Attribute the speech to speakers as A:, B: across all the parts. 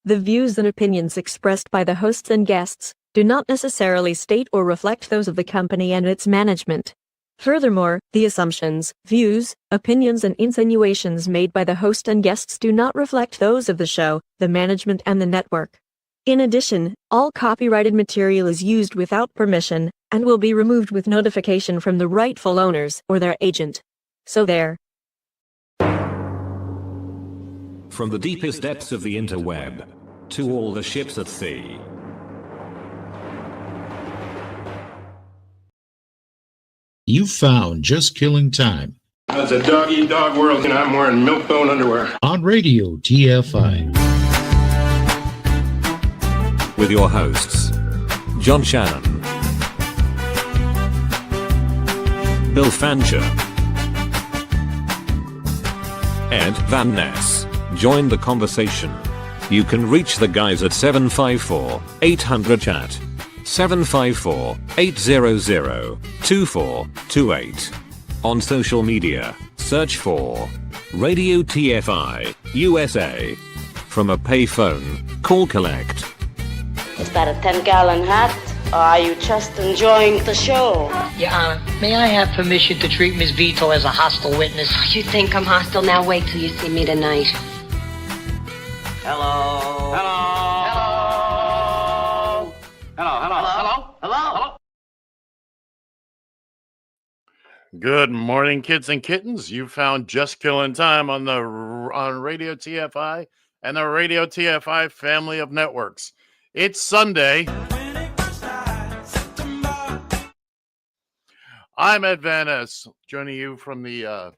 A: The views and opinions expressed by the hosts and guests do not necessarily state or reflect those of the company and its management. Furthermore, the assumptions, views, opinions and insinuations made by the host and guests do not reflect those of the show, the management and the network. In addition, all copyrighted material is used without permission and will be removed with notification from the rightful owners or their agent. So there.
B: From the deepest depths of the interweb to all the ships at sea.
C: You found Just Killing Time.
D: It's a dog-eat-dog world, and I'm wearing milk-bone underwear.
C: On Radio TFI.
B: With your hosts, John Shannon, Bill Fancher, Ed Van Ness. Join the conversation. You can reach the guys at 754-800-CHAT. 754-800-2428. On social media, search for Radio TFI USA. From a payphone, call collect.
E: Is that a 10-gallon hat? Or are you just enjoying the show?
F: Your Honor, may I have permission to treat Ms. Vito as a hostile witness?
G: You think I'm hostile? Now wait till you see me tonight.
H: Hello. Hello. Hello. Hello. Hello. Hello.
I: Good morning, kids and kittens. You found Just Killing Time on Radio TFI and the Radio TFI family of networks. It's Sunday. I'm Ed Van Ness, joining you from the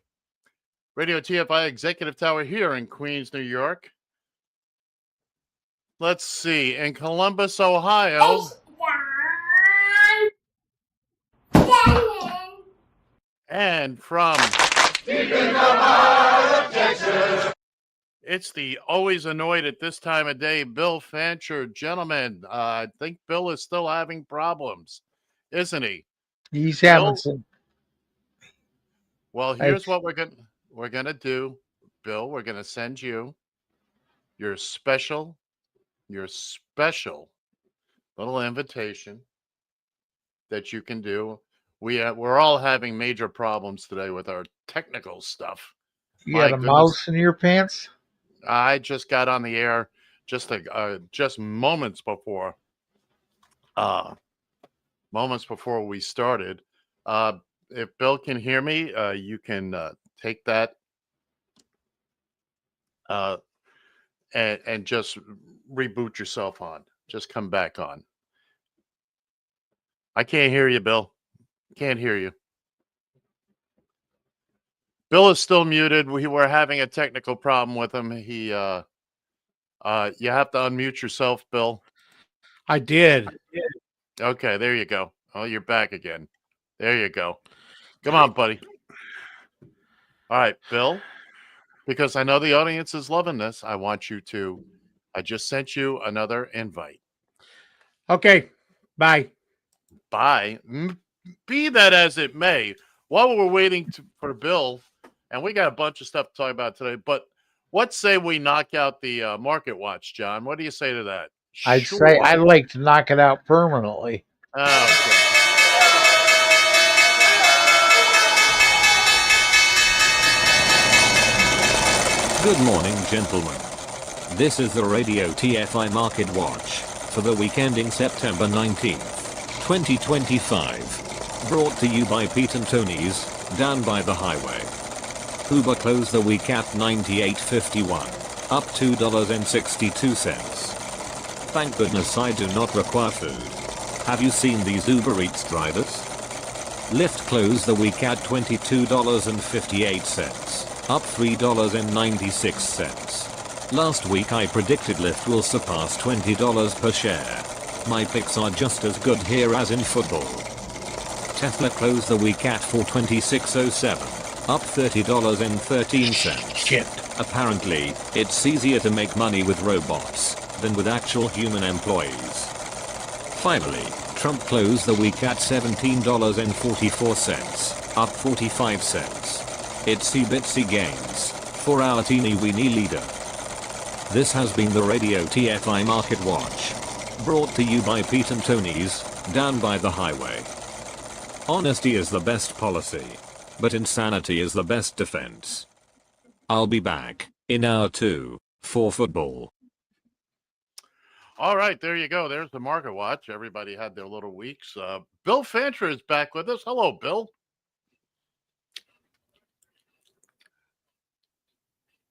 I: Radio TFI Executive Tower here in Queens, New York. Let's see, in Columbus, Ohio. And from deep in the heart of Texas, it's the always annoyed at this time of day, Bill Fancher. Gentlemen, I think Bill is still having problems, isn't he?
F: He's having some.
I: Well, here's what we're gonna do, Bill. We're gonna send you your special little invitation that you can do. We're all having major problems today with our technical stuff.
F: You had a mouse in your pants?
I: I just got on the air just moments before we started. If Bill can hear me, you can take that and just reboot yourself on. Just come back on. I can't hear you, Bill. Can't hear you. Bill is still muted. We're having a technical problem with him. You have to unmute yourself, Bill.
J: I did.
I: Okay, there you go. Oh, you're back again. There you go. Come on, buddy. All right, Bill, because I know the audience is loving this, I just sent you another invite.
J: Okay, bye.
I: Bye. Be that as it may, while we're waiting for Bill, and we got a bunch of stuff to talk about today, but what say we knock out the Market Watch, John? What do you say to that?
F: I'd say I'd like to knock it out permanently.
I: Okay.
B: Good morning, gentlemen. This is the Radio TFI Market Watch for the week ending September 19th, 2025. Brought to you by Pete and Tony's, down by the highway. Uber closed the week at $98.51, up $2.62. Thank goodness I do not require food. Have you seen these Uber Eats drivers? Lyft closed the week at $22.58, up $3.96. Last week I predicted Lyft will surpass $20 per share. My picks are just as good here as in football. Tesla closed the week at $426.07, up $30.13.
J: Shit.
B: Apparently, it's easier to make money with robots than with actual human employees. Finally, Trump closed the week at $17.44, up 45 cents. Itsy bitsy gains for our teeny weeny leader. This has been the Radio TFI Market Watch. Brought to you by Pete and Tony's, down by the highway. Honesty is the best policy, but insanity is the best defense. I'll be back in hour 2 for football.
I: All right, there you go. There's the Market Watch. Everybody had their little weeks. Bill Fancher is back with us. Hello, Bill.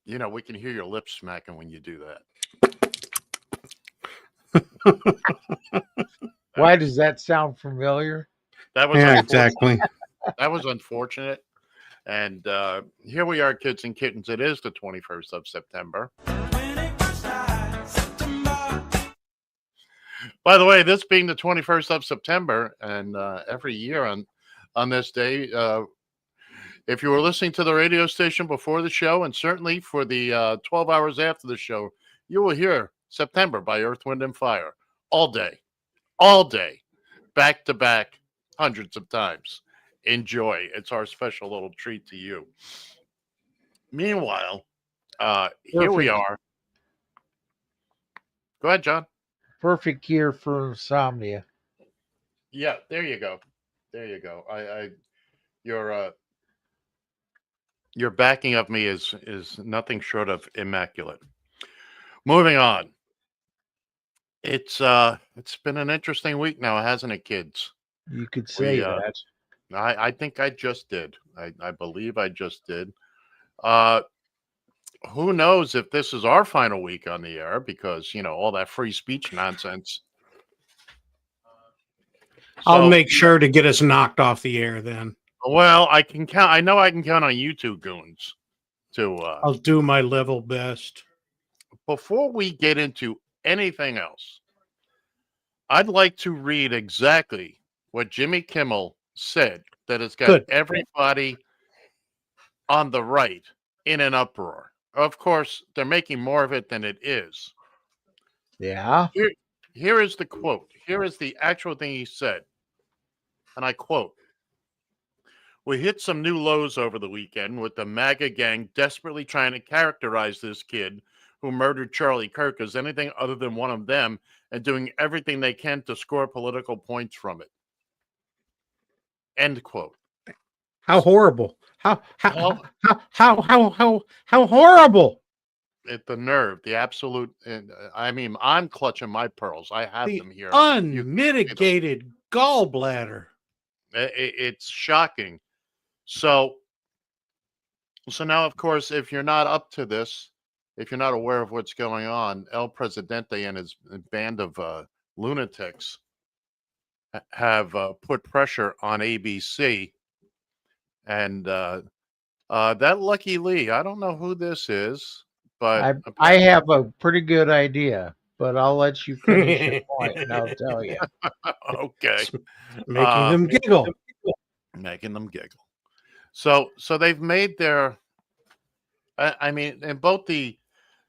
I: You know, we can hear your lips smacking when you do that.
J: Why does that sound familiar?
I: That was
J: Yeah,
I: unfortunate.
J: exactly.
I: That was unfortunate. And here we are, kids and kittens. It is the 21st of September. By the way, this being the 21st of September, and every year on this day, if you were listening to the radio station before the show, and certainly for the 12 hours after the show, you will hear September by Earth, Wind, and Fire all day, back to back, hundreds of times. Enjoy. It's our special little treat to you. Meanwhile, here we are. Go ahead, John.
J: Perfect year for insomnia.
I: Yeah, there you go. There you go. Your backing of me is nothing short of immaculate. Moving on. It's been an interesting week now, hasn't it, kids?
J: You could say that.
I: I think I just did. I believe I just did. Who knows if this is our final week on the air, because, you know, all that free speech nonsense.
K: I'll make sure to get us knocked off the air then.
I: Well, I can count. I know I can count on you two goons to.
K: I'll do my level best.
I: Before we get into anything else, I'd like to read exactly what Jimmy Kimmel said that has got everybody on the right in an uproar. Of course, they're making more of it than it is.
J: Yeah.
I: Here is the quote. Here is the actual thing he said. And I quote, "We hit some new lows over the weekend with the MAGA gang desperately trying to characterize this kid who murdered Charlie Kirk as anything other than one of them and doing everything they can to score political points from it." End quote.
K: How horrible. How horrible.
I: The nerve, the absolute, I mean, I'm clutching my pearls. I have them here.
K: Unmitigated gallbladder.
I: It's shocking. So now, of course, if you're not up to this, if you're not aware of what's going on, El Presidente and his band of lunatics have put pressure on ABC. And that Lucky Lee, I don't know who this is, but
J: I have a pretty good idea, but I'll let you finish your point and I'll tell you.
I: Okay.
K: Making them giggle.
I: Making them giggle. So they've made their, I mean, in both the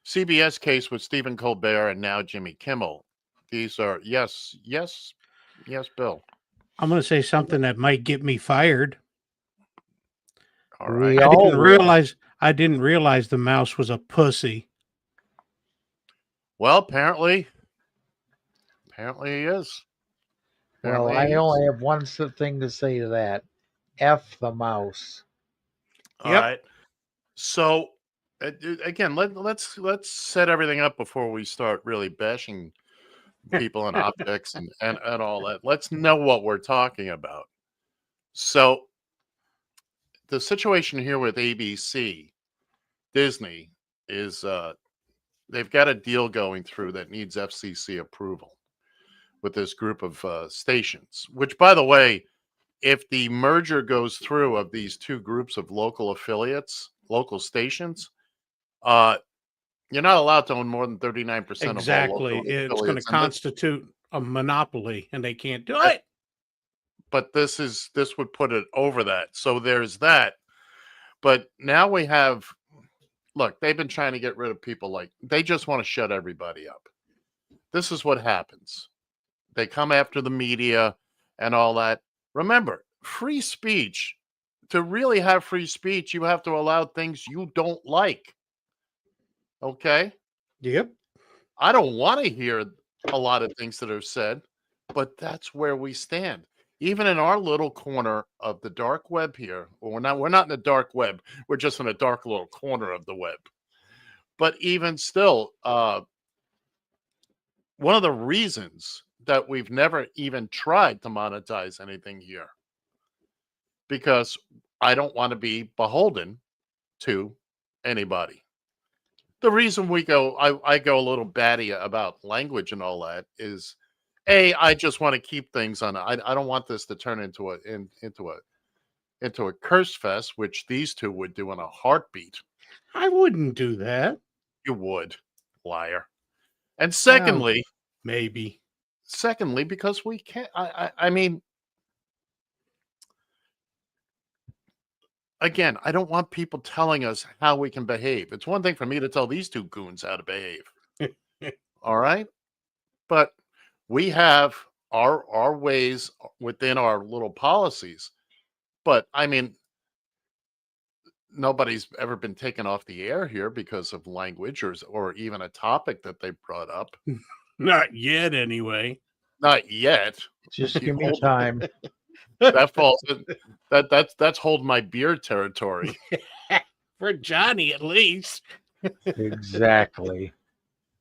I: CBS case with Stephen Colbert and now Jimmy Kimmel, these are, yes, Bill.
K: I'm going to say something that might get me fired.
I: All right.
K: I didn't realize the mouse was a pussy.
I: Well, apparently he is.
J: Well, I only have one thing to say to that. F the mouse.
I: All right. So again, let's set everything up before we start really bashing people and objects and all that. Let's know what we're talking about. So the situation here with ABC, Disney, is they've got a deal going through that needs FCC approval with this group of stations, which, by the way, if the merger goes through of these two groups of local affiliates, local stations, you're not allowed to own more than 39% of all
K: Exactly.
I: local
K: It's going to
I: affiliates.
K: constitute a monopoly, and they can't do it.
I: But this would put it over that. So there's that. But now we have, look, they've been trying to get rid of people they just want to shut everybody up. This is what happens. They come after the media and all that. Remember, free speech, to really have free speech, you have to allow things you don't like. Okay?
K: Yep.
I: I don't want to hear a lot of things that are said, but that's where we stand. Even in our little corner of the dark web here, or we're not in the dark web, we're just in a dark little corner of the web. But even still, one of the reasons that we've never even tried to monetize anything here, because I don't want to be beholden to anybody. The reason I go a little batty about language and all that is, I just want to keep things on. I don't want this to turn into a curse fest, which these two would do in a heartbeat.
K: I wouldn't do that.
I: You would, liar. And secondly,
K: maybe.
I: Secondly, because we can't. I mean, again, I don't want people telling us how we can behave. It's one thing for me to tell these two goons how to behave. All right, but we have our ways within our little policies. But I mean, nobody's ever been taken off the air here because of language or even a topic that they brought up.
K: Not yet, anyway.
I: Not yet.
J: Just give me time.
I: That falls. That's hold my beer territory.
K: For Johnny, at least.
J: Exactly.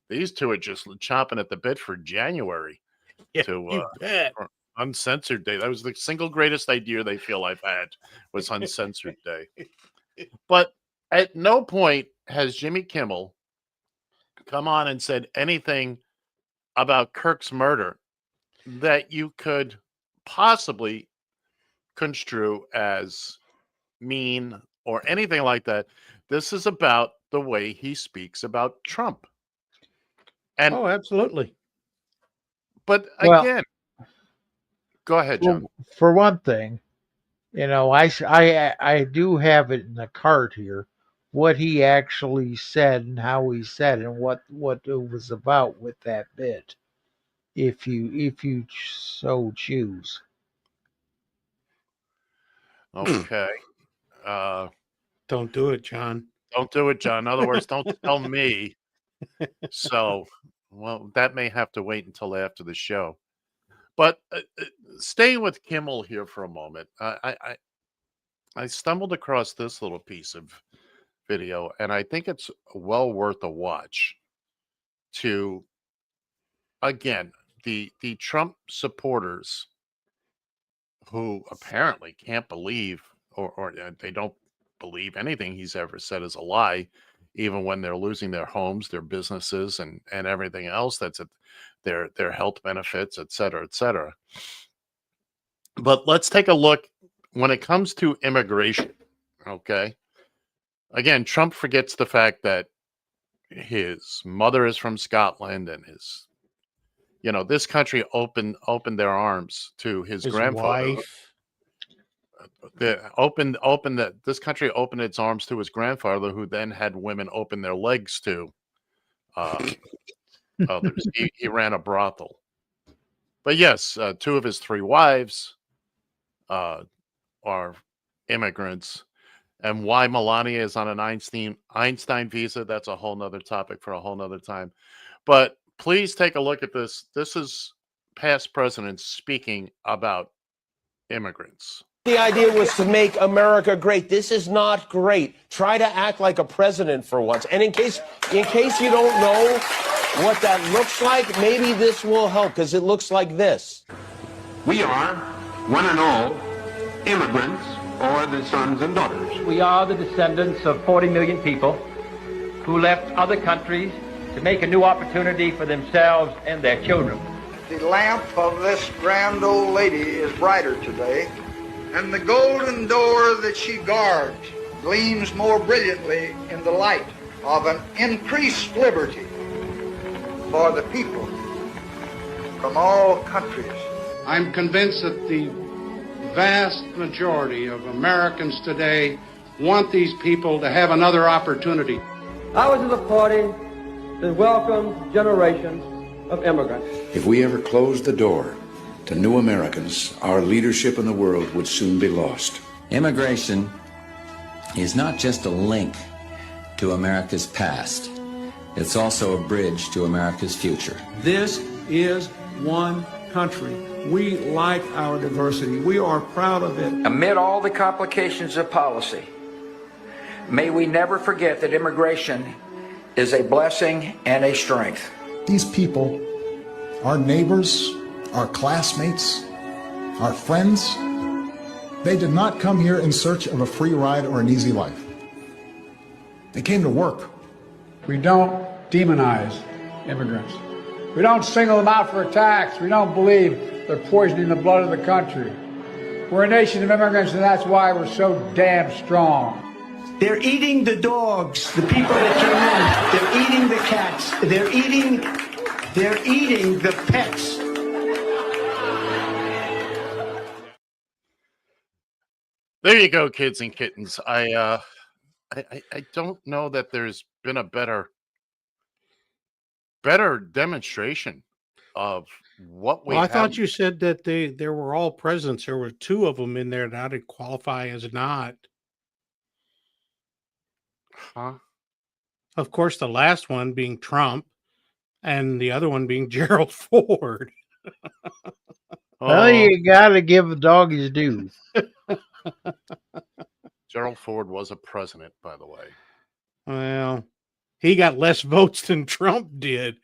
I: These two are just chomping at the bit for January to Uncensored Day. That was the single greatest idea they feel I've had was Uncensored Day. But at no point has Jimmy Kimmel come on and said anything about Kirk's murder that you could possibly construe as mean or anything like that. This is about the way he speaks about Trump. And
K: absolutely.
I: But again, go ahead, John.
J: For one thing, I do have it in the cart here, what he actually said and how he said it and what it was about with that bit, if you so choose.
I: Okay.
K: Don't do it, John.
I: Don't do it, John. In other words, don't tell me. So, well, that may have to wait until after the show. But staying with Kimmel here for a moment, I stumbled across this little piece of video, and I think it's well worth a watch. To again, the Trump supporters who apparently can't believe or they don't believe anything he's ever said is a lie, even when they're losing their homes, their businesses, and everything else that's at their health benefits, et cetera, et cetera. But let's take a look when it comes to immigration. Okay. Again, Trump forgets the fact that his mother is from Scotland and this country opened their arms to his grandfather.
K: Wife.
I: This country opened its arms to his grandfather, who then had women open their legs to others. He ran a brothel. But yes, 2 of his 3 wives are immigrants. And why Melania is on an Einstein visa, that's a whole nother topic for a whole nother time. But please take a look at this. This is past presidents speaking about immigrants.
L: The idea was to make America great. This is not great. Try to act like a president for once. And in case you don't know what that looks like, maybe this will help, because it looks like this.
H: We are, one and all, immigrants, or the sons and daughters.
M: We are the descendants of 40 million people who left other countries to make a new opportunity for themselves and their children.
N: The lamp of this grand old lady is brighter today, and the golden door that she guards gleams more brilliantly in the light of an increased liberty for the people from all countries.
O: I'm convinced that the vast majority of Americans today want these people to have another opportunity.
M: I was in the party that welcomed generations of immigrants.
P: If we ever closed the door to new Americans, our leadership in the world would soon be lost.
Q: Immigration is not just a link to America's past. It's also a bridge to America's future.
R: This is one country. We like our diversity. We are proud of it.
S: Amid all the complications of policy, may we never forget that immigration is a blessing and a strength.
T: These people, our neighbors, our classmates, our friends, they did not come here in search of a free ride or an easy life. They came to work.
U: We don't demonize immigrants. We don't single them out for attacks. We don't believe they're poisoning the blood of the country. We're a nation of immigrants, and that's why we're so damn strong.
V: They're eating the dogs, the people that came in. They're eating the cats. They're eating the pets.
I: There you go, kids and kittens. I don't know that there's been a better demonstration of what we
K: Well, I
I: have.
K: thought you said that there were all presidents. There were two of them in there that I'd qualify as not.
I: Huh?
K: Of course, the last one being Trump, and the other one being Gerald Ford.
J: Well, you got to give a dog his due.
I: Gerald Ford was a president, by the way.
K: Well, he got less votes than Trump did.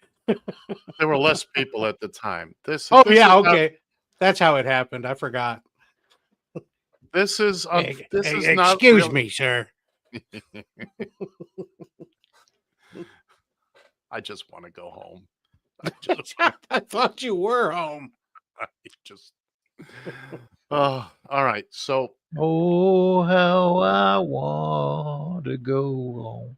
I: There were less people at the time. This
K: yeah,
I: is
K: okay. That's how it happened. I forgot.
I: This is not.
K: Excuse me, sir.
I: I just want to go home.
K: I thought you were home.
I: I just. All right. So.
J: Oh, how I want to go home.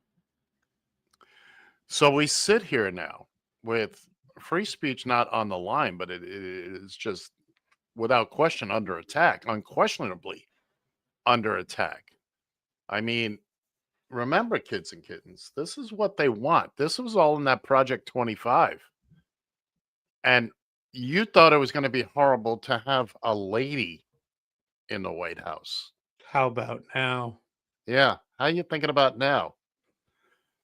I: So we sit here now with free speech not on the line, but it is just without question under attack, unquestionably under attack. I mean, remember, kids and kittens, this is what they want. This was all in that Project 25. And you thought it was going to be horrible to have a lady in the White House.
K: How about now?
I: Yeah. How you thinking about now?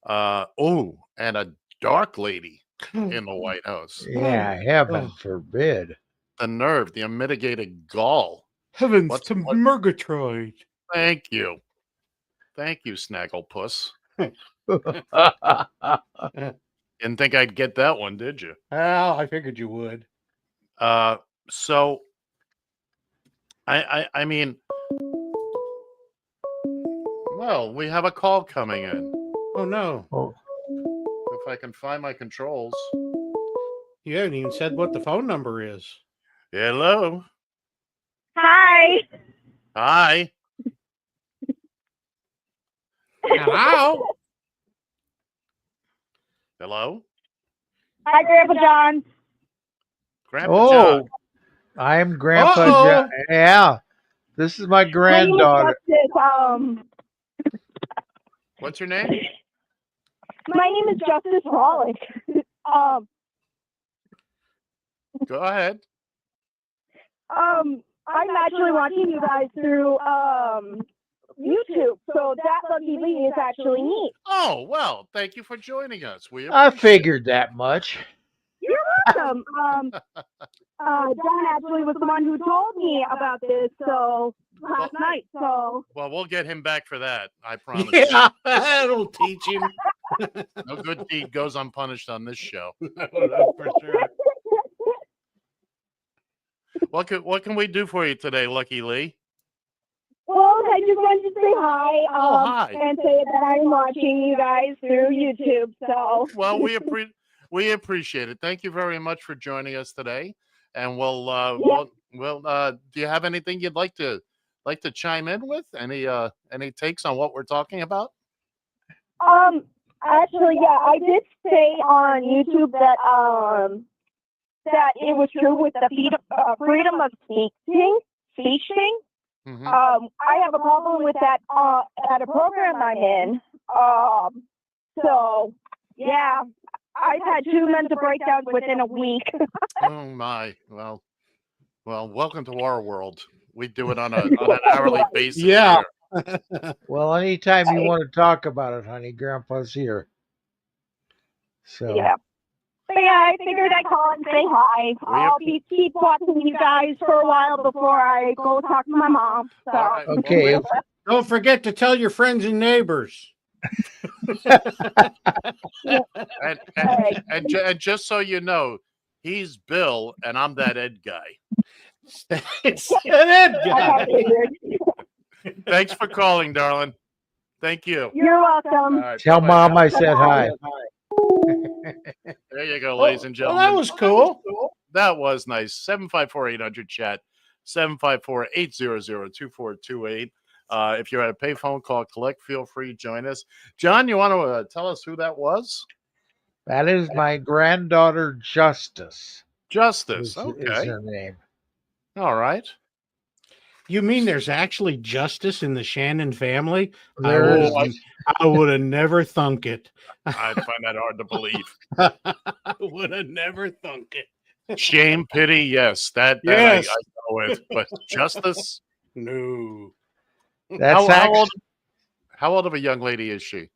I: And a dark lady in the White House.
J: Yeah, heaven forbid.
I: The nerve, the unmitigated gall.
K: Heavens to Murgatroyd.
I: Thank you. Thank you, Snagglepuss. Didn't think I'd get that one, did you?
K: Well, I figured you would.
I: So, I mean, well, we have a call coming in.
K: Oh, no.
J: Oh.
I: If I can find my controls.
K: You haven't even said what the phone number is.
I: Hello.
W: Hi.
I: Hi.
K: Hello.
I: Hello.
W: Hi, Grandpa John.
I: Grandpa John.
J: I'm Grandpa John. Yeah. This is my granddaughter.
I: What's your name?
W: My name is Justice Rollick.
I: Go ahead.
W: I'm actually watching you guys through YouTube, so that Lucky Lee is actually me.
I: Oh, well, thank you for joining us.
J: I figured that much.
W: You're welcome. John actually was the one who told me about this, so last night. So
I: well, we'll get him back for that. I promise.
K: Yeah, that'll teach him.
I: No good deed goes unpunished on this show.
K: For sure.
I: What can we do for you today, Lucky Lee?
W: Well, I just wanted to say hi,
I: hi.
W: and say that I'm watching you guys through YouTube. So
I: Well, we appreciate it. Thank you very much for joining us today. And we'll do you have anything you'd like to chime in with? Any takes on what we're talking about?
W: Actually, yeah, I did say on YouTube that that it was true with the freedom of speech thing.
I: Mm-hmm.
W: I have a problem with that at a program I'm in. So yeah, I've had 2 mental breakdowns within a week.
I: Oh my! Well, welcome to our world. We do it on an hourly basis.
K: Yeah.
I: Here.
J: Well, anytime you want to talk about it, honey, Grandpa's here. So
W: Yeah. But yeah, I figured I'd call and say hi. I'll keep watching you guys for a while before I go talk to my mom. So.
J: okay.
K: Don't forget to tell your friends and neighbors.
I: And just so you know, he's Bill, and I'm that Ed guy.
K: It's an Ed guy.
I: Thanks for calling, darling. Thank you.
W: You're welcome.
I: All right,
J: Tell
I: bye-bye.
J: Mom I said hi.
I: There you go, ladies and
K: Well,
I: gentlemen.
K: that was cool.
I: That was nice. 754-800-CHAT, 754-800-2428. If you're at a payphone call, collect, feel free, join us. John, you want to tell us who that was?
J: That is my granddaughter, Justice.
I: Justice,
J: Is
I: okay.
J: her name.
I: All right.
K: You mean there's actually justice in the Shannon family?
J: There
K: I would have never thunk it.
I: I find that hard to believe.
K: I would have never thunk it.
I: Shame, pity, yes. That
K: Yes.
I: I go with. But justice?
K: No.
J: That's
I: how old of a young lady is she?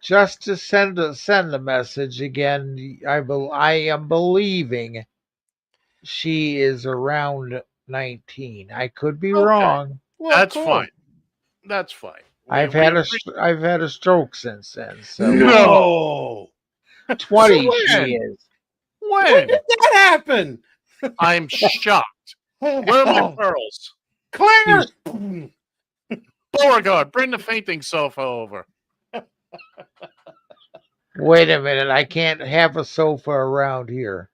J: Just to send a message again. I am believing she is around 19. I could be wrong.
K: Well,
I: That's
K: cool.
I: fine. That's fine.
J: I've had a stroke since then. So
K: No.
J: 20
K: So
J: she
K: when?
J: is.
I: When
K: did that happen?
I: I'm shocked. Where are my pearls?
K: Claire!
I: Beauregard, bring the fainting sofa over.
J: Wait a minute. I can't have a sofa around here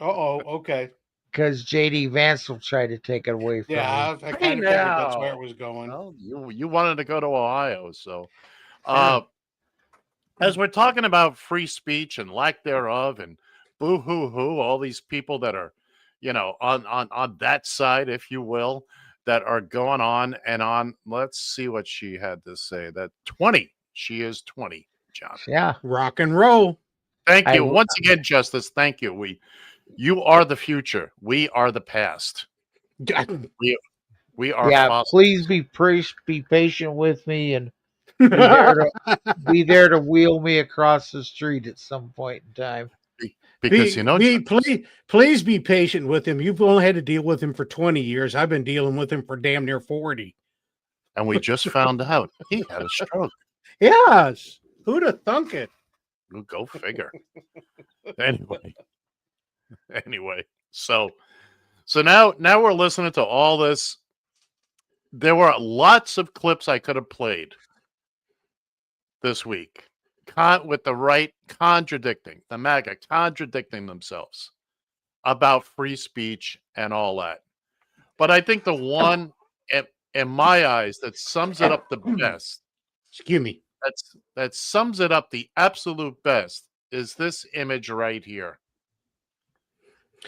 K: Okay.
J: because JD Vance will try to take it away from
K: Yeah,
J: me.
K: I kind of figured that's where it was going.
I: Well, you wanted to go to Ohio, so as we're talking about free speech and lack thereof, and boo hoo hoo, all these people that are, on that side, if you will, that are going on and on. Let's see what she had to say. That 20, she is 20, John.
J: Yeah,
K: rock and roll.
I: Thank you once again, Justice. Thank you. You are the future. We are the past. We are.
J: Yeah,
I: fossils.
J: please be patient with me and be there to wheel me across the street at some point in time.
I: Because
K: please be patient with him. You've only had to deal with him for 20 years. I've been dealing with him for damn near 40.
I: And we just found out he had a stroke.
K: Yes. Who'd have thunk it?
I: Go figure. Anyway, so now we're listening to all this. There were lots of clips I could have played this week with the right contradicting, the MAGA contradicting themselves about free speech and all that. But I think the one, in my eyes, that sums it up the best,
K: excuse me,
I: that sums it up the absolute best is this image right here.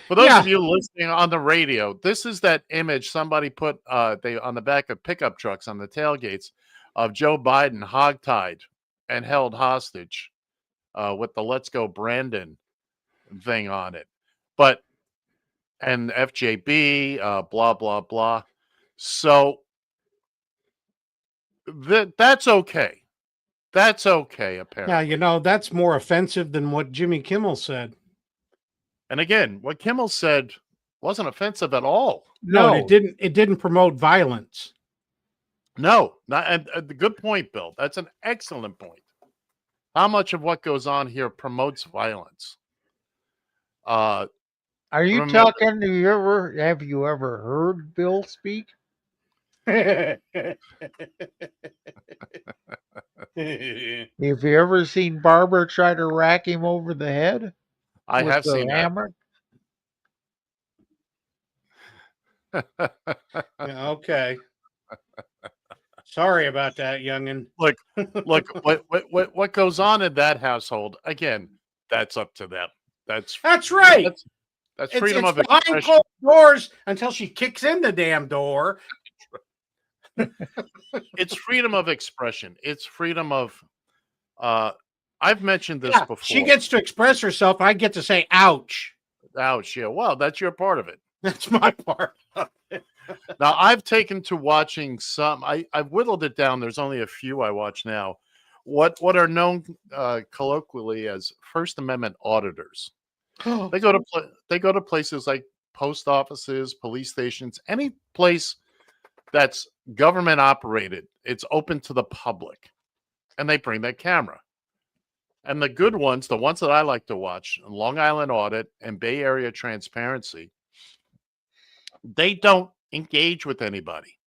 I: For those of you listening on the radio, this is that image somebody put on the back of pickup trucks on the tailgates of Joe Biden hogtied and held hostage with the "Let's Go Brandon" thing on it. And FJB, blah, blah, blah. So that's okay. That's okay, apparently.
K: Yeah, that's more offensive than what Jimmy Kimmel said.
I: And again, what Kimmel said wasn't offensive at all.
K: No, it didn't promote violence.
I: No, not. And the good point, Bill. That's an excellent point. How much of what goes on here promotes violence?
J: Are you talking? Have you ever heard Bill speak? Have you ever seen Barbara try to rack him over the head?
I: I have seen
J: hammer?
K: Okay. Sorry about that, youngin.
I: Look, what goes on in that household? Again, that's up to them. That's
K: right.
I: That's freedom of
K: behind
I: expression.
K: closed doors until she kicks in the damn door.
I: It's freedom of expression. It's freedom of. I've mentioned this before.
K: She gets to express herself. I get to say, "Ouch."
I: Ouch. Yeah. Well, that's your part of it.
K: That's my part of it.
I: Now, I've taken to watching some. I've whittled it down. There's only a few I watch now, what are known colloquially as First Amendment auditors. They go to places like post offices, police stations, any place that's government operated. It's open to the public, and they bring their camera. And the good ones, the ones that I like to watch, Long Island Audit and Bay Area Transparency, they don't engage with anybody.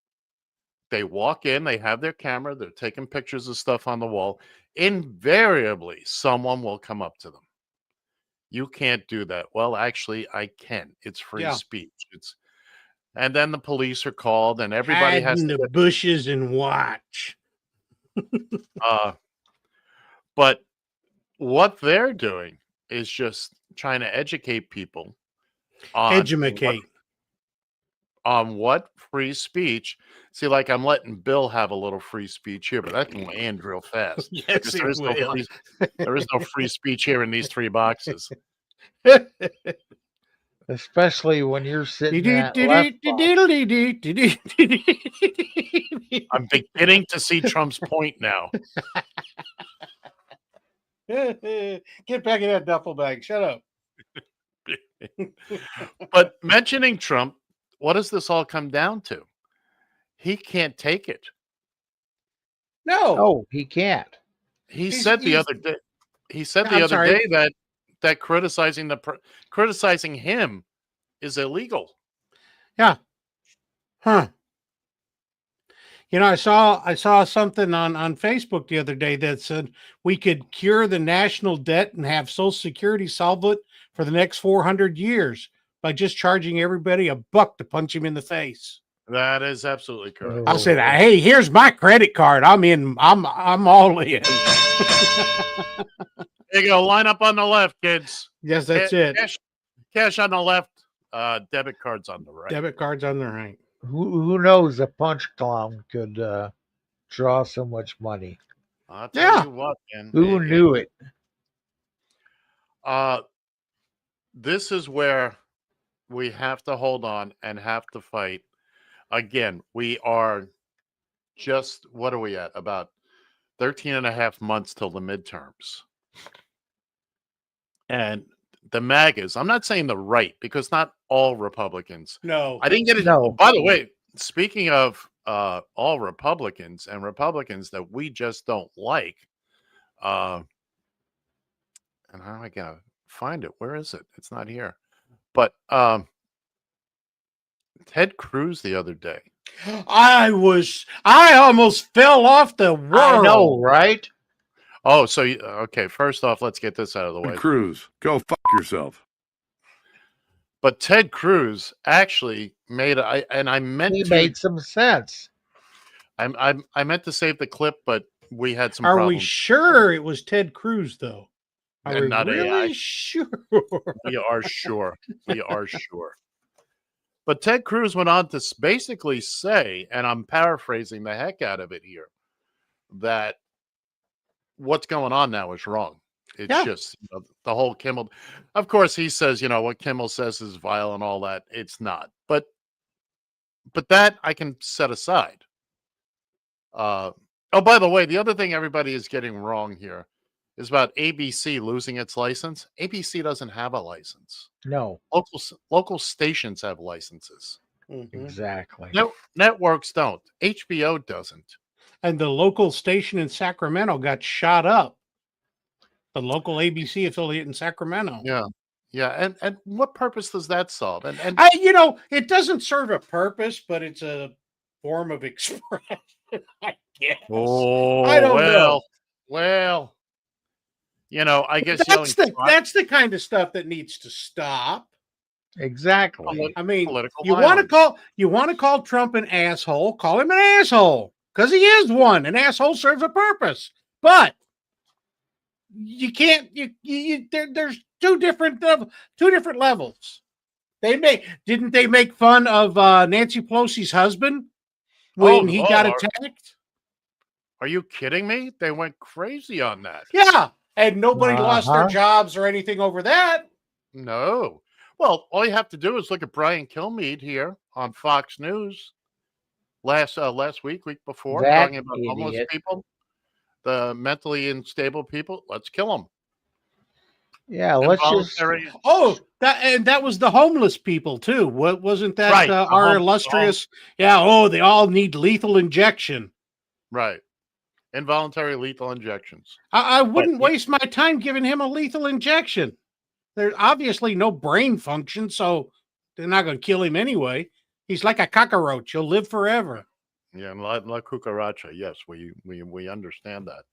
I: They walk in, they have their camera, they're taking pictures of stuff on the wall. Invariably, someone will come up to them. You can't do that. Well, actually, I can. It's free speech. And then the police are called, and everybody
K: Hide
I: has
K: in
I: to
K: the bushes and watch.
I: But what they're doing is just trying to educate people on what free speech. See, like I'm letting Bill have a little free speech here, but that can land real fast.
K: Yes,
I: there is there is no free speech here in these 3 boxes.
J: Especially when you're sitting at left.
I: I'm beginning to see Trump's point now.
K: Get back in that duffel bag. Shut up.
I: But mentioning Trump, what does this all come down to? He can't take it.
K: No.
J: Oh, he can't.
I: He said the other day. He said the other day that criticizing him is illegal.
K: Yeah. Huh. You know, I saw something on Facebook the other day that said we could cure the national debt and have Social Security solve it for the next 400 years by just charging everybody $1 to punch him in the face.
I: That is absolutely correct.
K: I said, "Hey, here's my credit card. I'm in. I'm all in."
I: There you go. Line up on the left, kids.
K: Yes, that's it.
I: Cash on the left. Debit cards on the right.
K: Debit cards on the right.
J: Who knows? A punch clown could draw so much money.
I: I'll tell you what, man.
J: Who knew it?
I: This is where we have to hold on and have to fight. Again, we are just, what are we at? About 13 and a half months till the midterms. And the MAGAs, I'm not saying the right, because not all Republicans.
K: No.
I: I didn't get it.
J: No.
I: By the way, speaking of all Republicans and Republicans that we just don't like, and how am I going to find it? Where is it? It's not here. But Ted Cruz the other day.
K: I almost fell off the world.
J: I know, right?
I: Oh, so okay. First off, let's get this out of the way.
A: Cruz, go fuck yourself.
I: But Ted Cruz actually made
J: made some sense.
I: I meant to save the clip, but we had some.
K: Are
I: problems.
K: we sure it was Ted Cruz though? Are we
I: not
K: really
I: AI.
K: sure?
I: We are sure. We are sure. But Ted Cruz went on to basically say, and I'm paraphrasing the heck out of it here, that what's going on now is wrong. It's just the whole Kimmel. Of course, he says, what Kimmel says is vile and all that. It's not. But that I can set aside. Oh, by the way, the other thing everybody is getting wrong here is about ABC losing its license. ABC doesn't have a license.
J: No.
I: Local stations have licenses.
K: Mm-hmm.
J: Exactly.
I: No, networks don't. HBO doesn't.
K: And the local station in Sacramento got shot up. The local ABC affiliate in Sacramento.
I: Yeah. And what purpose does that solve? And
K: it doesn't serve a purpose, but it's a form of expression, I guess.
I: Oh,
K: I don't know.
I: Well, I guess
K: that's the kind of stuff that needs to stop.
J: Exactly.
K: I mean, you want to call Trump an asshole, call him an asshole, because he is one. An asshole serves a purpose. But you can't there's two different levels. Didn't they make fun of Nancy Pelosi's husband when he got attacked?
I: Are you kidding me? They went crazy on that.
K: Yeah. And nobody lost their jobs or anything over that.
I: No. Well, all you have to do is look at Brian Kilmeade here on Fox News last week before, talking about homeless people. the mentally unstable people, let's kill them.
J: Yeah, let's just.
K: Oh, that was the homeless people too. What wasn't that
I: Right,
K: our illustrious? Yeah. Oh, they all need lethal injection.
I: Right. Involuntary lethal injections.
K: I wouldn't waste my time giving him a lethal injection. There's obviously no brain function, so they're not going to kill him anyway. He's like a cockroach. He'll live forever.
I: Yeah, la cucaracha. Yes, we understand that.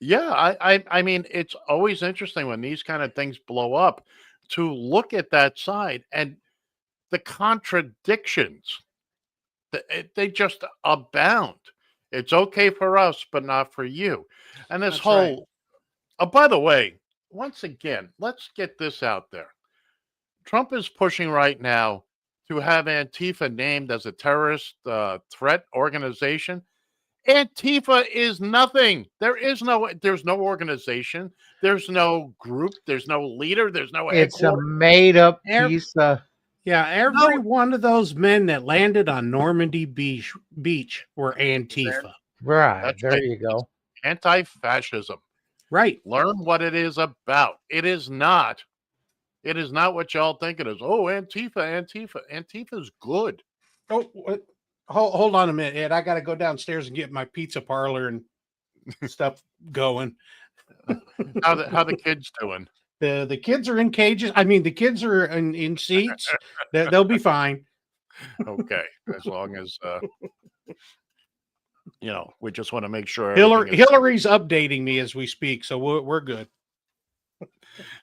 I: Yeah, I mean, it's always interesting when these kind of things blow up to look at that side and the contradictions. They just abound. It's okay for us, but not for you. And this
K: That's
I: whole,
K: right.
I: oh, by the way, once again, let's get this out there. Trump is pushing right now to have Antifa named as a terrorist threat organization. Antifa is nothing. There's no organization. There's no group. There's no leader. There's no
J: It's a
I: headquarters.
J: made-up piece of.
K: Yeah, every one of those men that landed on Normandy Beach were Antifa.
J: Right,
I: That's
J: there
I: right.
J: you go.
I: Anti-fascism.
K: Right.
I: Learn what it is about. It is not what y'all think it is. Oh, Antifa. Antifa's good.
K: Oh, hold on a minute, Ed. I got to go downstairs and get my pizza parlor and stuff going.
I: How the kids doing?
K: The kids are in cages. I mean, the kids are in seats. They'll be fine.
I: Okay, as long as we just want to make sure.
K: Hillary's updating me as we speak, so we're good.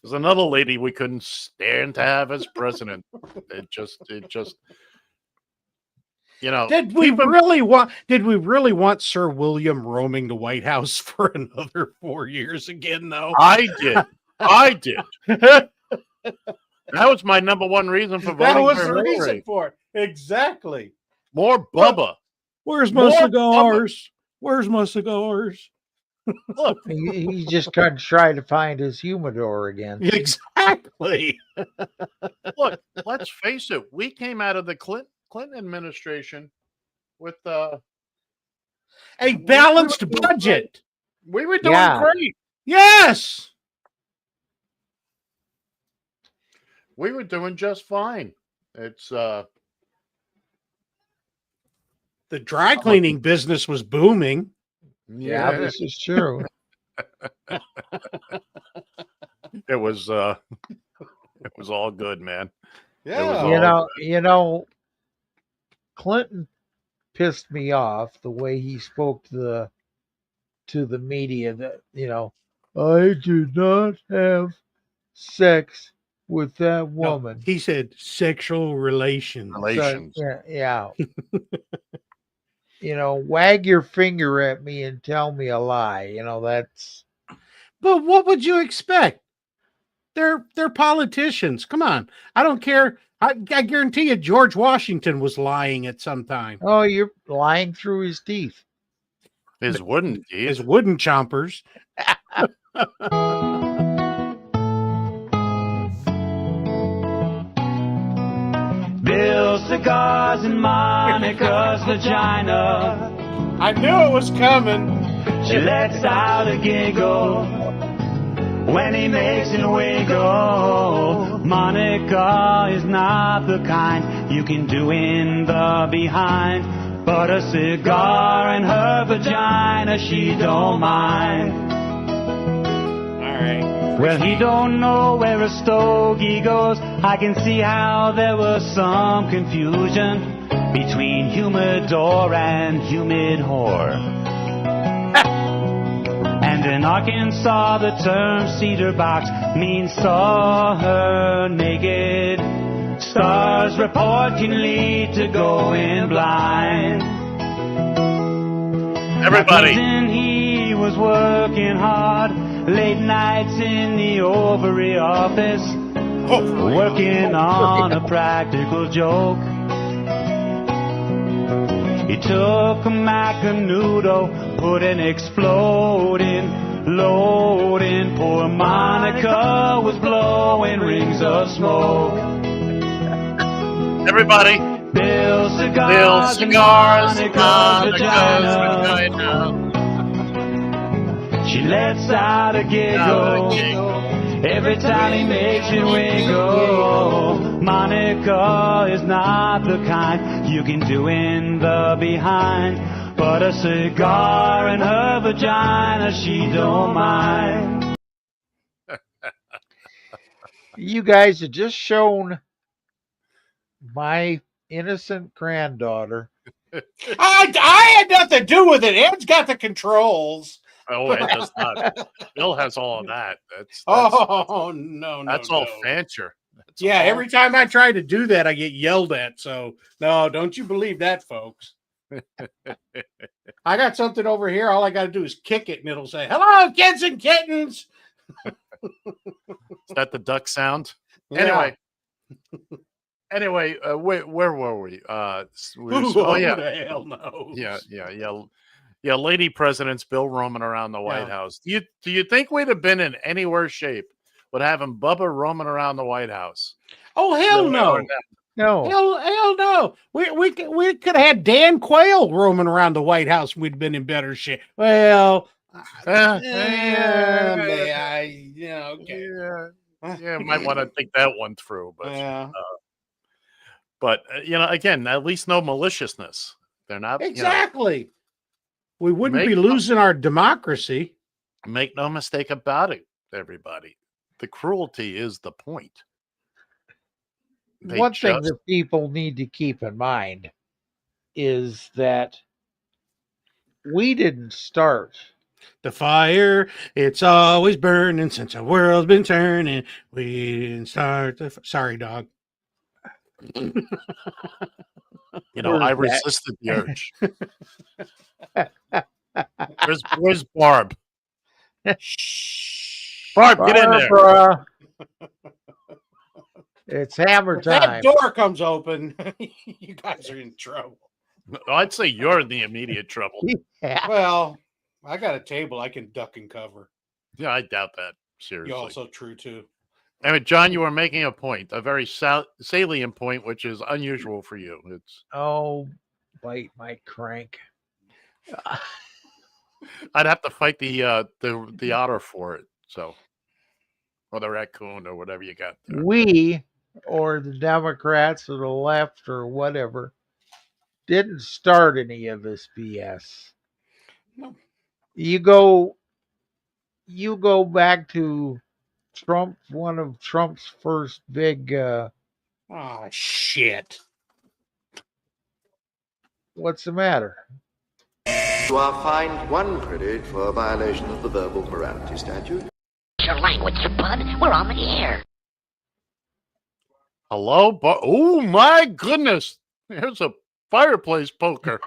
I: There's another lady we couldn't stand to have as president. It just
K: Did we really want Sir William roaming the White House for another 4 years again, though?
I: I did. That was my number one reason for voting.
K: That was
I: for
K: the
I: Hillary.
K: reason for it. Exactly.
I: More Bubba.
K: Where's
I: More
K: my cigars? Where's my cigars?
I: Look,
J: He just couldn't try to find his humidor again.
K: Exactly.
I: look. Let's face it. We came out of the Clinton administration with
K: a balanced budget.
I: We were doing great.
K: Yes.
I: We were doing just fine. It's
K: the dry cleaning business was booming.
J: Yeah, this is true.
I: It was all good, man.
K: Yeah.
J: You know, Clinton pissed me off the way he spoke to the media that, I did not have sex with that woman.
K: No, he said sexual relations.
J: So, yeah. Wag your finger at me and tell me a lie. That's.
K: But what would you expect? They're politicians. Come on. I don't care. I guarantee you George Washington was lying at some time.
J: Oh, you're lying through his teeth.
I: His wooden teeth.
K: His wooden chompers.
C: Bill cigars in Monica's vagina.
K: I knew it was coming.
C: She lets out a giggle when he makes it wiggle. Monica is not the kind you can do in the behind, but a cigar in her vagina she don't mind.
K: All right.
C: Well, he don't know where a stogie goes. I can see how there was some confusion between humidor and humid whore. And in Arkansas, the term cedar box means saw her naked. Stars report can lead to going blind.
I: Everybody.
C: He was working hard, late nights in the ovary office, working on a practical joke. He took a Macanudo, put an exploding load in. Poor Monica was blowing rings of smoke.
I: Everybody.
C: Bill cigars in Monica's vagina. She lets out a giggle every time he makes it wiggle. Monica is not the kind you can do in the behind, but a cigar in her vagina she don't mind.
J: You guys have just shown my innocent granddaughter.
K: I had nothing to do with it. Ed's got the controls.
I: Oh, it does not. Bill has all of that. That's
K: no,
I: that's all Fancher. That's
K: Yeah,
I: all-
K: every time I try to do that, I get yelled at. So no, don't you believe that, folks. I got something over here. All I got to do is kick it, and it'll say, "Hello, kids and kittens."
I: Is that the duck sound?
K: Yeah.
I: Anyway, where were we?
K: Who the hell knows?
I: Yeah. Lady presidents Bill roaming around the White House. Do you think we'd have been in any worse shape with having Bubba roaming around the White House?
K: Oh hell no!
J: No.
K: Hell no. We could have had Dan Quayle roaming around the White House. And we'd been in better shape. Well, okay.
I: Yeah, might want to think that one through, but again, at least no maliciousness. They're not
K: Exactly. We wouldn't be losing our democracy.
I: Make no mistake about it, everybody. The cruelty is the point.
J: One thing that people need to keep in mind is that we didn't start
K: the fire. It's always burning since the world's been turning. We didn't start the sorry, dog.
I: I resisted the urge. Where's Barb? Barb, get in there.
J: It's hammer
K: If
J: time.
K: that door comes open, you guys are in trouble.
I: I'd say you're in the immediate trouble.
J: Yeah.
K: Well, I got a table I can duck and cover.
I: Yeah, I doubt that. Seriously.
K: You're also true, too.
I: Anyway, John, you were making a point, a very salient point, which is unusual for you.
J: Oh, bite my crank.
I: I'd have to fight the otter for it, or the raccoon or whatever you got there.
J: We, or the Democrats or the left or whatever, didn't start any of this BS.
K: No.
J: You go back to Trump, one of Trump's first big
K: shit.
J: What's the matter?
D: You are fined 1 credit for a violation of the verbal morality statute.
E: Your language, you bud. We're on the air.
I: Hello? Oh, my goodness. Here's a fireplace poker.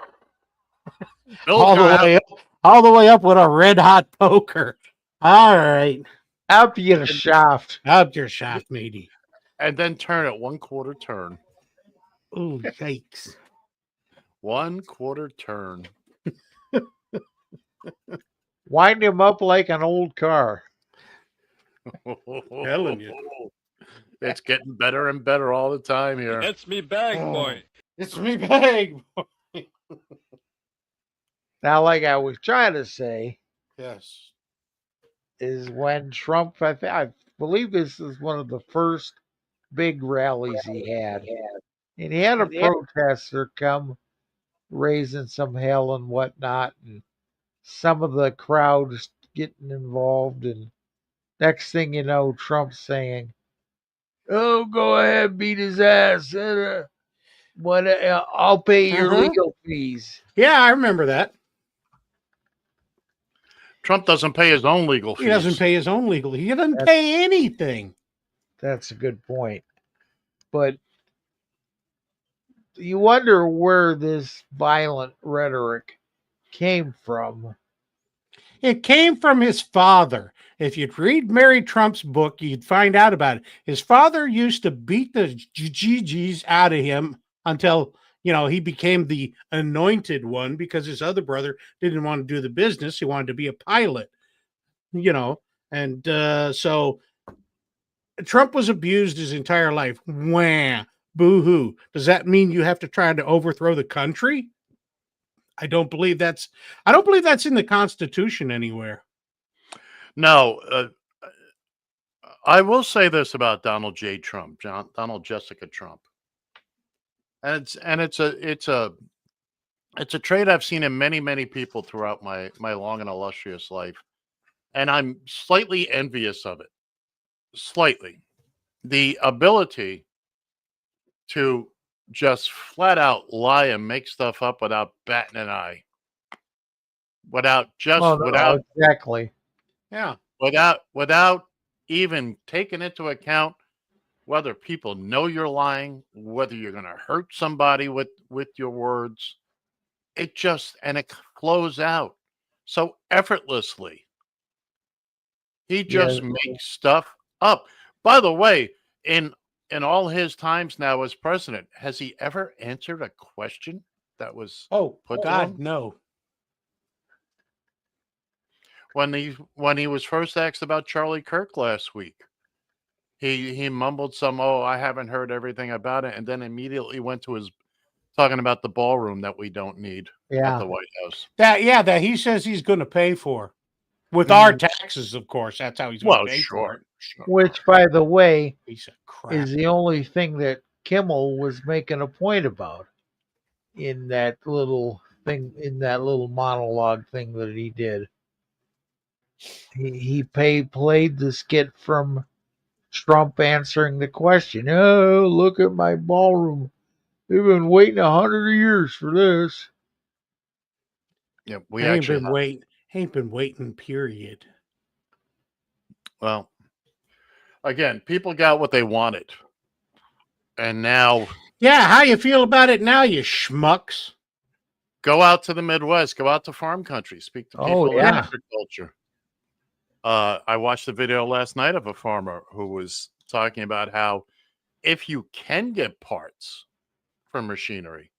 K: All the way up with a red hot poker. All right.
J: Up your shaft.
K: Up your shaft, matey.
I: And then turn it 1/4 turn.
K: Oh, yikes.
I: 1/4 turn.
J: Wind him up like an old car.
K: Telling you.
I: It's getting better and better all the time here.
G: It's me bag, boy.
K: It's me bag, boy.
J: Now, like I was trying to say,
K: yes,
J: is when Trump, I believe this is one of the first big rallies he had. And he had a protester come raising some hell and whatnot, and some of the crowds getting involved, and next thing you know, Trump's saying, "Oh, go ahead, beat his ass. I'll pay your legal fees."
K: Yeah, I remember that.
I: Trump doesn't pay his own legal fees.
K: He doesn't pay his own legal. He doesn't pay anything.
J: That's a good point. But you wonder where this violent rhetoric came from.
K: It came from his father. If you'd read Mary Trump's book, you'd find out about it. His father used to beat the GGs out of him until, he became the anointed one because his other brother didn't want to do the business. He wanted to be a pilot, and so Trump was abused his entire life. Wah, boo-hoo. Does that mean you have to try to overthrow the country? I don't believe that's in the Constitution anywhere.
I: No, I will say this about Donald J. Trump, Donald Jessica Trump, and it's a trait I've seen in many people throughout my long and illustrious life, and I'm slightly envious of it. Slightly, the ability to just flat out lie and make stuff up without batting an eye, without
J: Oh no, exactly.
K: Yeah.
I: without even taking into account whether people know you're lying, whether you're going to hurt somebody with your words. It flows out so effortlessly. He
J: Yeah.
I: just makes stuff up. By the way, in all his times now as president, has he ever answered a question that was
K: Oh,
I: put to
K: God,
I: him?
K: no.
I: When he was first asked about Charlie Kirk last week, he mumbled some, "Oh, I haven't heard everything about it," and then immediately went to his talking about the ballroom that we don't need at
J: Yeah.
I: the White House.
K: That he says he's going to pay for with our taxes, of course. That's how he's going
I: Well,
K: to pay for it.
I: sure.
J: Which, by the way,
K: Piece of crap.
J: is the only thing that Kimmel was making a point about in that little thing, in that little monologue thing that he did. He played the skit from Trump answering the question. Oh, look at my ballroom. They've been waiting 100 years for this.
I: Yeah, we
K: ain't
I: actually
K: been waiting, period.
I: Well, again, people got what they wanted. And now
K: Yeah, how you feel about it now, you schmucks?
I: Go out to the Midwest, go out to farm country, speak to people in agriculture. I watched the video last night of a farmer who was talking about how if you can get parts for machinery,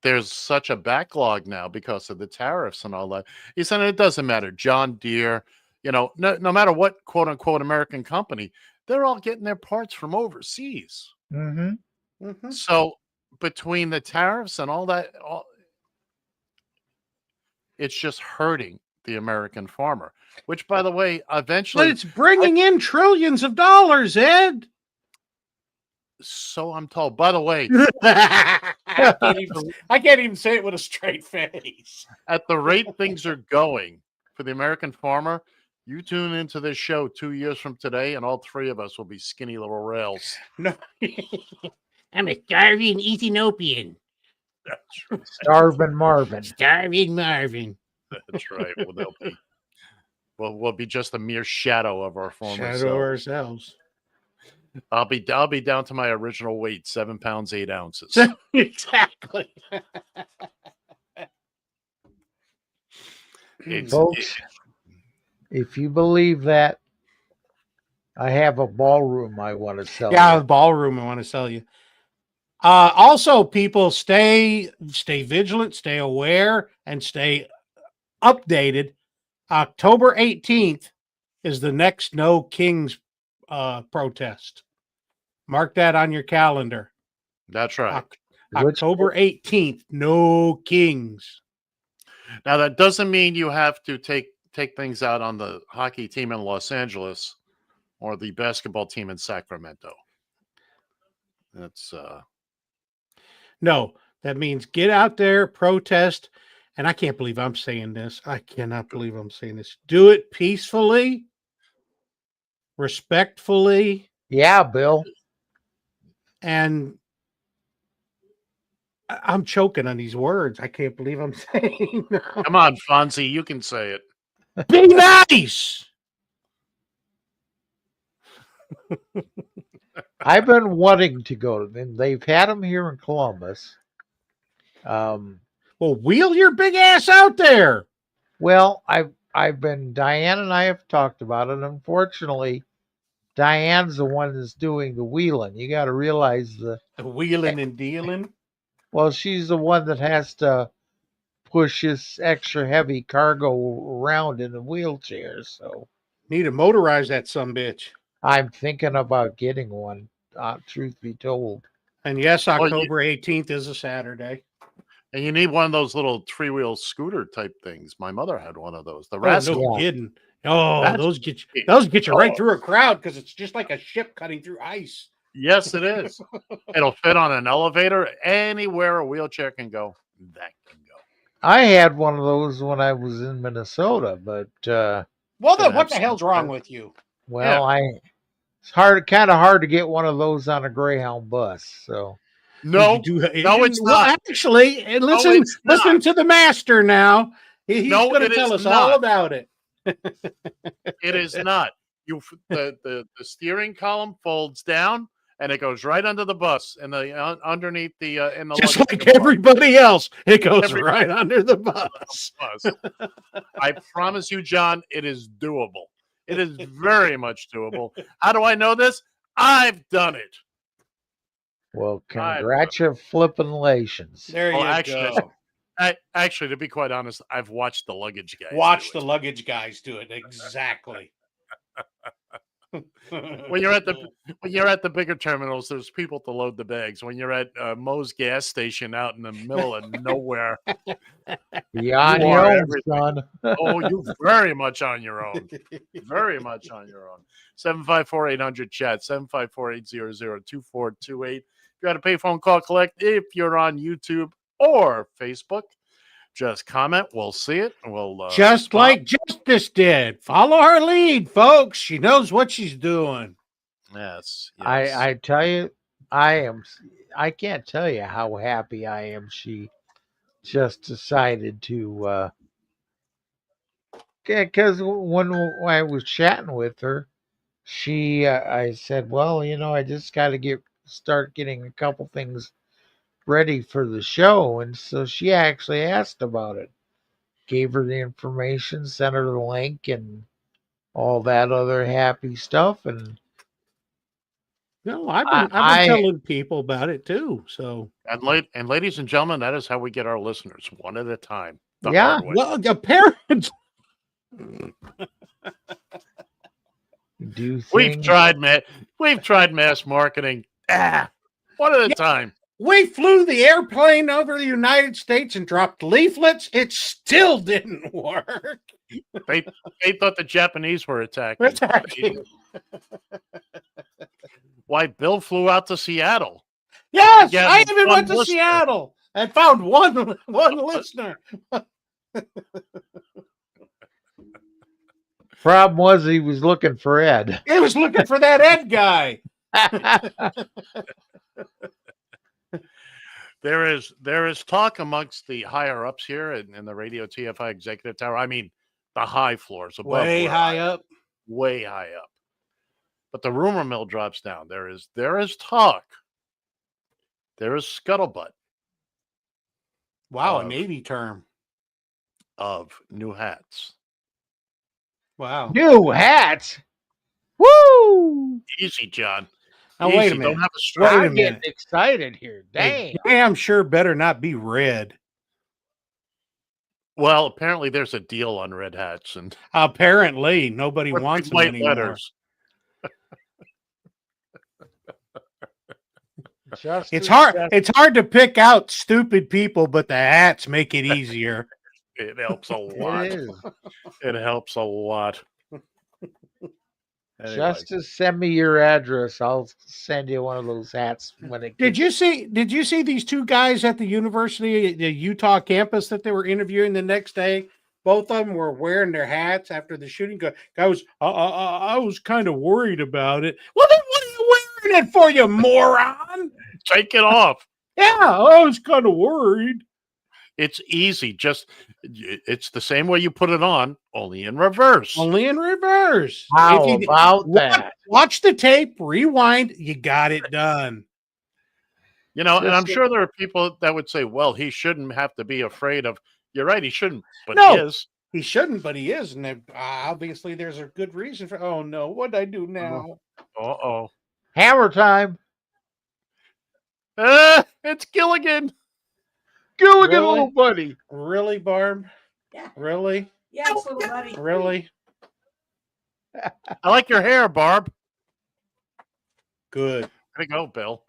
I: there's such a backlog now because of the tariffs and all that. He said it doesn't matter. John Deere, no matter what quote unquote American company, they're all getting their parts from overseas.
J: Mm-hmm.
I: So between the tariffs and all that, it's just hurting the American farmer, which, by the way, eventually.
K: But it's bringing in trillions of dollars, Ed.
I: So I'm told. By the way,
K: I can't even say it with a straight face.
I: At the rate things are going for the American farmer, you tune into this show 2 years from today, and all three of us will be skinny little rails.
K: No, I'm a starving Ethiopian.
I: That's right.
J: Starving Marvin.
K: Starving Marvin.
I: That's right. We'll be just a mere shadow of our former selves.
K: Ourselves.
I: I'll be down to my original weight, 7 pounds 8 ounces.
K: Exactly.
J: Folks, if you believe that, I have a ballroom I want to sell.
K: Yeah, a ballroom I want to sell you. Also, people stay vigilant, stay aware, and stay updated. October 18th is the next No Kings protest. Mark that on your calendar.
I: That's right.
K: October 18th, No Kings.
I: Now, that doesn't mean you have to take things out on the hockey team in Los Angeles or the basketball team in Sacramento. That's
K: No, that means get out there, protest, and I can't believe I'm saying this. I cannot believe I'm saying this. Do it peacefully, respectfully.
J: Yeah, Bill.
K: And I'm choking on these words. I can't believe I'm saying them.
I: Come on, Fonzie, you can say it.
K: Be nice.
J: I've been wanting to go to them. They've had them here in Columbus.
K: Well, wheel your big ass out there.
J: Well, I've been, Diane and I have talked about it. Unfortunately, Diane's the one that's doing the wheeling. You got to realize the
K: wheeling and dealing.
J: Well, she's the one that has to push this extra heavy cargo around in a wheelchair. So
K: need to motorize that sumbitch.
J: I'm thinking about getting one. Truth be told.
K: And yes, October 18th is a Saturday.
I: And you need one of those little 3-wheel scooter type things. My mother had one of those. The
K: Oh,
I: rascal.
K: no kidding. Oh,
I: That's
K: those get you.
I: cheap.
K: Those get you right
I: Oh.
K: through a crowd because it's just like a ship cutting through ice.
I: Yes, it is. It'll fit on an elevator anywhere a wheelchair can go. That can go.
J: I had one of those when I was in Minnesota, but
K: Well, then what the hell's wrong with you?
J: well, it's kind of hard to get one of those on a Greyhound bus. So
I: No, no, it's not.
K: Actually, and listen,
I: it's
K: listen to the master now. He's
I: No,
K: going to
I: it
K: tell
I: is
K: us all
I: not.
K: about it.
I: It is not. The steering column folds down and it goes right under the bus and the underneath the in the
K: Just
I: luggage
K: like
I: compartment.
K: everybody else, it goes
I: Everybody
K: right under the bus.
I: I promise you, John, it is doable. It is very much doable. How do I know this? I've done it.
J: well, congratulations.
K: There you go.
I: Actually, to be quite honest, I've watched the luggage guys.
K: Watch the luggage guys do it exactly.
I: When you're at the bigger terminals, there's people to load the bags. When you're at Moe's gas station out in the middle of nowhere,
J: You're on
I: you
J: your
I: are
J: own,
I: everything.
J: son.
I: Oh, you're very much on your own. Very much on your own. 754-800-CHAT, 754-800-2428. If you had a payphone call collect, if you're on YouTube or Facebook, just comment. We'll see it. And we'll
K: Just like Justice did. Follow her lead, folks. She knows what she's doing.
I: Yes.
J: I tell you, I can't tell you how happy I am. She just decided to, because when I was chatting with her, I said, well, I just got to start getting a couple things ready for the show, and so she actually asked about it. Gave her the information, sent her the link, and all that other happy stuff, and
K: No, I've been telling people about it too. So
I: and ladies and gentlemen, that is how we get our listeners one at a time. The
J: Yeah.
I: hard way.
K: well, the parents.
J: do
I: We've
J: things.
I: tried mass marketing. One at a time.
K: We flew the airplane over the United States and dropped leaflets. It still didn't work.
I: They thought the Japanese were attacking. Why Bill flew out to Seattle?
K: Yes,
I: Yeah,
K: I even
I: one
K: went to
I: listener.
K: Seattle and found one listener.
J: Problem was he was looking for Ed.
K: He was looking for that Ed guy.
I: There is talk amongst the higher ups here in the Radio TFI Executive Tower. I mean, the high floors above,
K: Way
I: where
K: high up.
I: way high up. But the rumor mill drops down. There is talk. There is scuttlebutt
K: Wow, a Navy term.
I: of new hats.
K: Wow.
J: New hats. Woo!
I: Easy, John.
K: Now wait a
I: Easy.
K: minute.
I: Don't have a strap.
K: Wait a
J: I'm getting
K: minute.
J: excited here. Dang.
K: They damn sure better not be red.
I: Well, apparently there's a deal on red hats and
K: Apparently, nobody
I: with
K: wants them
I: white
K: anymore.
I: letters.
K: It's hard to pick out stupid people, but the hats make it easier.
I: It helps a lot.
J: It is.
I: It helps a lot. Anyway.
J: Justice, send me your address. I'll send you one of those hats when it.
K: Did you see these two guys at the University, the Utah campus that they were interviewing the next day? Both of them were wearing their hats after the shooting. Guy was, I was kind of worried about it. Well, then what are you wearing it for, you moron?
I: Take it off.
K: Yeah, I was kind of worried.
I: It's easy. It's the same way you put it on, only in reverse.
K: Only in reverse.
J: How
K: If you-
J: about that?
K: Watch the tape, rewind, you got it done.
I: You know, and I'm
J: Just-
I: sure there are people that would say, well, he shouldn't have to be afraid of. You're right, he shouldn't, but
K: No.
I: he is.
K: He shouldn't, but he is. And obviously there's a good reason for, oh no, what'd I do now?
I: Uh-oh.
J: Hammer time.
I: It's Gilligan.
J: Gilligan,
K: Really?
J: little buddy.
K: Really, Barb?
B: Yeah.
K: Really?
B: Yes, little buddy.
K: Really?
I: I like your hair, Barb.
K: Good.
I: Way to go, Bill.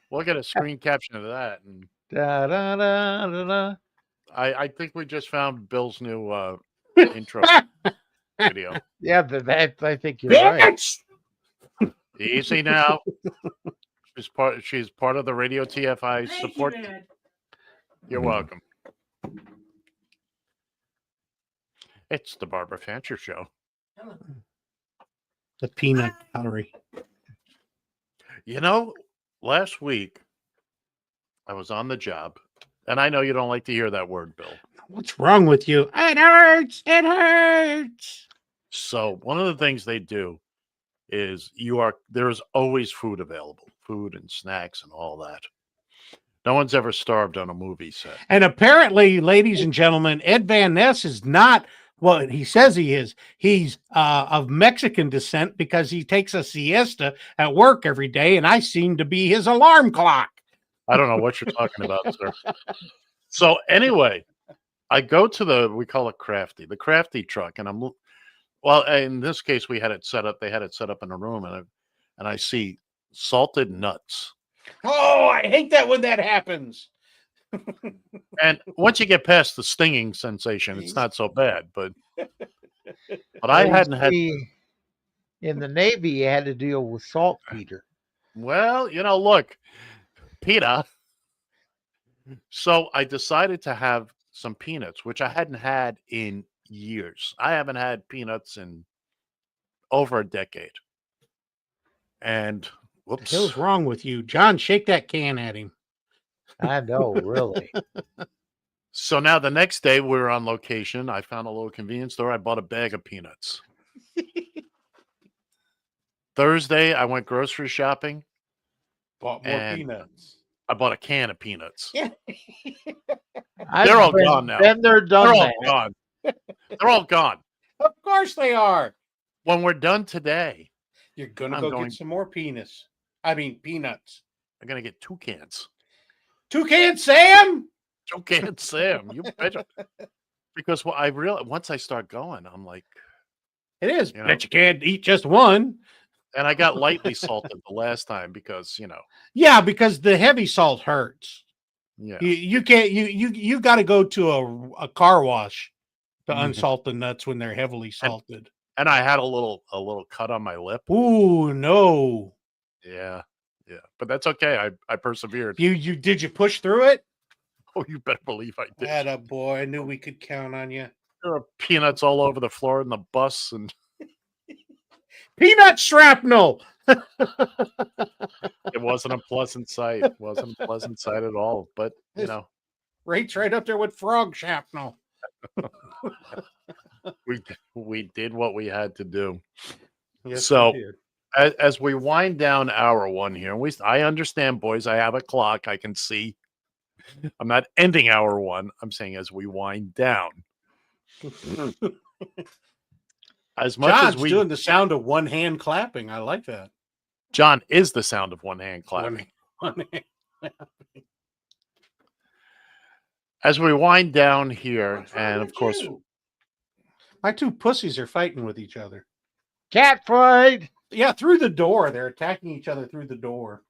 I: We'll get a screen caption of that. And
J: Da, da, da, da, da.
I: I think we just found Bill's new intro video.
J: Yeah, that I think you're right.
K: Bitch!
I: Easy now. She's part of the Radio TFI support. You're welcome. It's the Barbara Fancher Show.
K: The peanut gallery.
I: You know, last week I was on the job, and I know you don't like to hear that word, Bill.
K: What's wrong with you? It hurts. It hurts.
I: So one of the things they do is there's always food available, food and snacks and all that. No one's ever starved on a movie set.
K: And apparently, ladies and gentlemen, Ed Van Ness is not what he says he is. He's of Mexican descent because he takes a siesta at work every day, and I seem to be his alarm clock.
I: I don't know what you're talking about, sir. So anyway, I go to we call it Crafty, the Crafty truck, and in this case, we had it set up. They had it set up in a room, and I see salted nuts.
K: Oh, I hate that when that happens.
I: And once you get past the stinging sensation, it's not so bad. But I hadn't had.
J: In the Navy, you had to deal with saltpeter.
I: Well, look, PETA. So I decided to have some peanuts, which I hadn't had in years. I haven't had peanuts in over a decade. And whoops.
K: What the hell's wrong with you? John, shake that can at him.
J: I know, really.
I: So now the next day we were on location. I found a little convenience store. I bought a bag of peanuts. Thursday, I went grocery shopping.
K: Bought more peanuts.
I: I bought a can of peanuts.
K: Yeah.
I: They're all gone now.
J: Then they're done.
I: They're all gone. They're all gone.
K: Of course they are.
I: When we're done today,
K: you're going to get some more peanuts. I mean, peanuts.
I: I'm going to get 2 cans.
K: 2 cans, Sam?
I: 2 cans, Sam. You betcha. Because I realized once I start going, I'm like,
K: it is. Bet you can't eat just one.
I: And I got lightly salted the last time because,
K: Yeah, because the heavy salt hurts.
I: Yeah.
K: You can't. You got to go to a car wash to unsalt the nuts when they're heavily salted.
I: And I had a little cut on my lip.
K: Ooh, no.
I: Yeah. But that's okay. I persevered.
K: Did you push through it?
I: Oh, you better believe I did.
K: Atta boy, I knew we could count on you.
I: There are peanuts all over the floor in the bus and
K: peanut shrapnel.
I: It wasn't a pleasant sight. It wasn't a pleasant sight at all. But
K: rates right up there with frog shrapnel.
I: we did what we had to do.
K: Yes,
I: so
K: we did.
I: As we wind down hour one here, I understand, boys. I have a clock. I can see. I'm not ending hour one. I'm saying as we wind down. As much
K: John's
I: as
K: doing the sound of one hand clapping. I like that.
I: John is the sound of one hand clapping.
K: One hand clapping.
I: As we wind down here, and of course,
K: my 2 pussies are fighting with each other.
J: Cat fight.
K: Yeah, through the door. They're attacking each other through the door.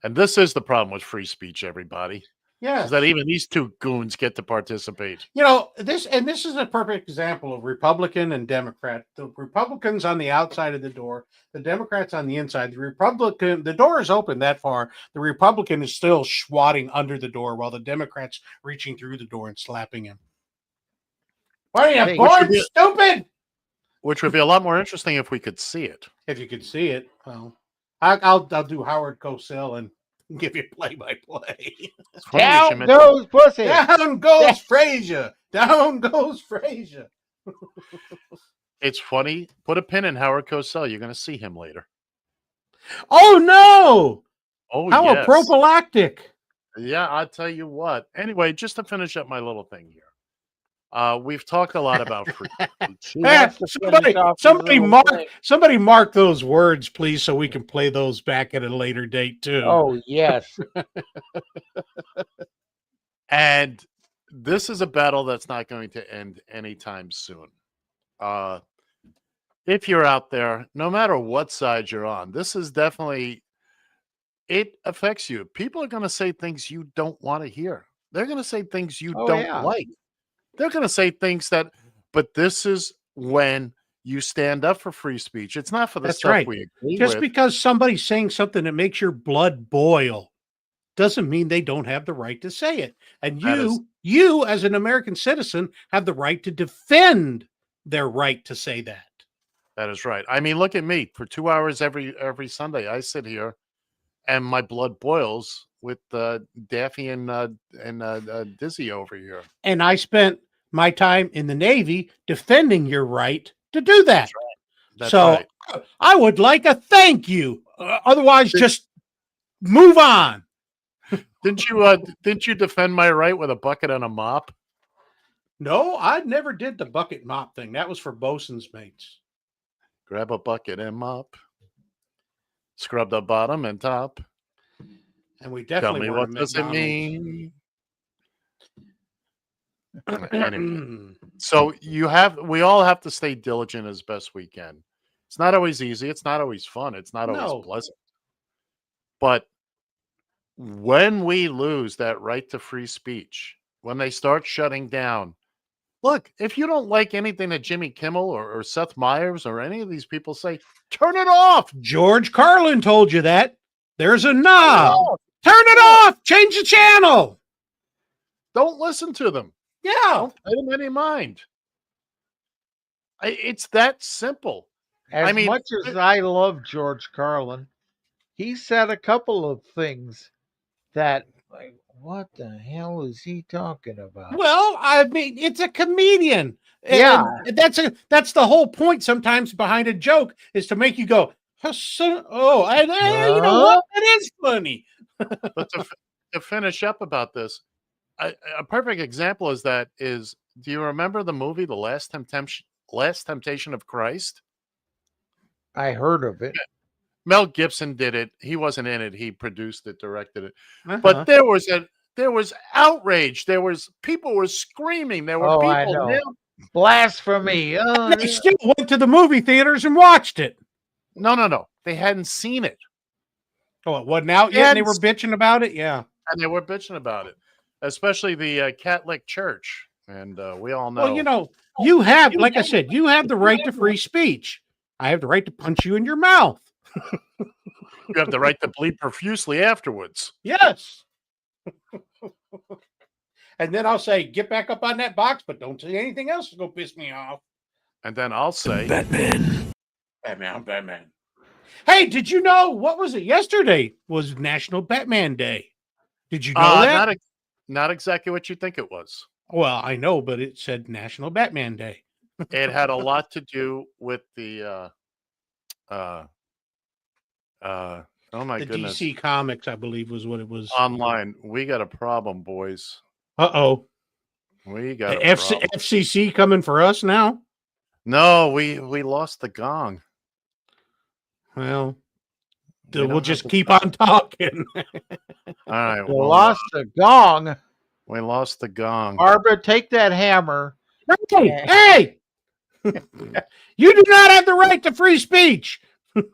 I: And this is the problem with free speech, everybody.
K: Yeah.
I: Is that even these 2 goons get to participate.
K: This is a perfect example of Republican and Democrat. The Republicans on the outside of the door, the Democrats on the inside. The door is open that far. The Republican is still swatting under the door while the Democrat's reaching through the door and slapping him. What are you born stupid?
I: Which would be a lot more interesting if we could see it.
K: If you could see it, well, I'll do Howard Cosell and give you play-by-play.
J: Down goes pussy.
K: Down goes Frazier. Down goes Frazier.
I: It's funny. Put a pin in Howard Cosell. You're going to see him later.
K: Oh, no.
I: Oh,
K: how
I: yes.
K: a prophylactic.
I: Yeah, I'll tell you what. Anyway, just to finish up my little thing here. We've talked a lot about free
K: somebody mark those words, please, so we can play those back at a later date too.
J: Oh, yes.
I: And this is a battle that's not going to end anytime soon. If you're out there, no matter what side you're on, this is definitely it affects you. People are going to say things you don't want to hear. They're going to say things you
J: Oh
I: don't
J: yeah.
I: like. They're going to say things that, but this is when you stand up for free speech. It's not for the
K: That's
I: stuff
K: right.
I: we agree
K: Just
I: with.
K: because somebody's saying something that makes your blood boil doesn't mean they don't have the right to say it. And
I: That is-
K: you as an American citizen have the right to defend their right to say that.
I: That is right. I mean, look at me. For 2 hours every Sunday, I sit here and my blood boils with Daffy and Dizzy over here.
K: And I spent my time in the Navy defending your right to do that.
I: That's
K: so
I: right.
K: I would like a thank you. Otherwise, just move on.
I: Didn't you defend my right with a bucket and a mop?
K: No, I never did the bucket mop thing. That was for bosun's mates.
I: Grab a bucket and mop. Scrub the bottom and top.
K: And we
I: Tell
K: definitely
I: me
K: weren't
I: what
K: at
I: does it
K: McDonald's.
I: mean? Anyway, so we all have to stay diligent as best we can. It's not always easy. It's not always fun. It's not
K: No.
I: always pleasant. But when we lose that right to free speech, when they start shutting down, look, if you don't like anything that Jimmy Kimmel or Seth Meyers or any of these people say, turn it off.
K: George Carlin told you that. There's a knob. Turn it off. Change the channel.
I: Don't listen to them.
K: Yeah.
I: Don't pay them any mind. It's that simple.
J: As much as I love George Carlin, he said a couple of things that, like, what the hell is he talking about?
K: Well, I mean, it's a comedian.
J: Yeah.
K: And that's the whole point sometimes behind a joke is to make you go, you know what? That is funny.
I: But to finish up about this, a perfect example is do you remember the movie The Last Temptation of Christ?
J: I heard of it.
I: Mel Gibson did it. He wasn't in it. He produced it, directed it.
K: Uh-huh.
I: But there was outrage. People were screaming. There were people
J: I know.
I: nailed.
J: Blasphemy.
K: And they still went to the movie theaters and watched it.
I: No. They hadn't seen it.
K: Oh, it wasn't out yet and they were bitching about it? Yeah.
I: And they were bitching about it, especially the Catholic Church. And we all know.
K: Well, you know, you have, like I said, you have the right to free speech. I have the right to punch you in your mouth.
I: You have the right to bleed profusely afterwards.
K: Yes. And then I'll say, get back up on that box, but don't say anything else to go piss me off.
I: And then I'll say,
K: Batman. Hey, did you know, what was it? Yesterday was National Batman Day. Did you know that?
I: Not exactly what you think it was.
K: Well, I know, but it said National Batman Day.
I: It had a lot to do with the oh my goodness.
K: DC Comics, I believe, was what it was.
I: Online. We got a problem, boys.
K: Uh-oh.
I: We got
K: the FCC coming for us now?
I: No, we lost the gong.
K: Well, we'll just keep on talking.
I: All right.
J: We lost the gong.
I: We lost the gong.
J: Barbara, take that hammer.
K: Hey! You do not have the right to free speech.
I: Let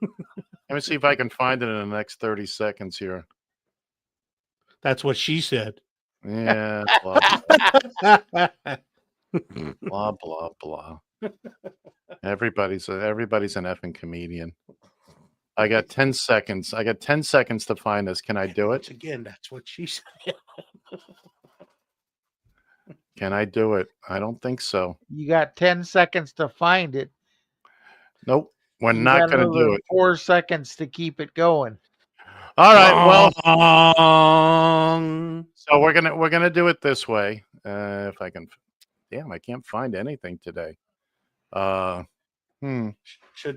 I: me see if I can find it in the next 30 seconds here.
K: That's what she said.
I: Yeah. Blah, blah, blah, blah. Everybody's an effing comedian. I got 10 seconds. I got 10 seconds to find this. Can I do it?
K: Again, that's what she said.
I: Can I do it? I don't think so.
J: You got 10 seconds to find it.
I: Nope. We're not going to do it.
J: 4 seconds to keep it going.
I: All right. Well, so we're gonna do it this way. If I can, damn, I can't find anything today.
K: Shouldn't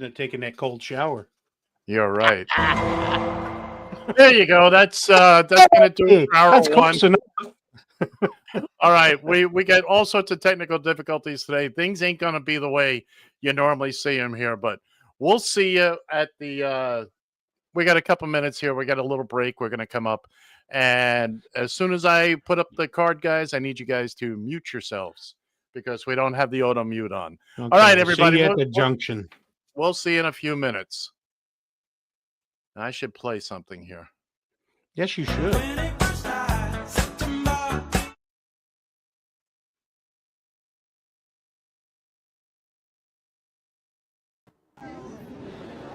K: have taken that cold shower.
I: You're right. There you go. That's gonna do it for hour
K: That's
I: one.
K: close enough.
I: All right, we got all sorts of technical difficulties today. Things ain't gonna be the way you normally see them here, but we'll see you at the. We got a couple minutes here. We got a little break. We're gonna come up, and as soon as I put up the card, guys, I need you guys to mute yourselves because we don't have the auto mute on.
K: Okay,
I: all right,
K: we'll
I: everybody.
K: see you at the junction.
I: We'll see you in a few minutes. I should play something here.
K: Yes, you should.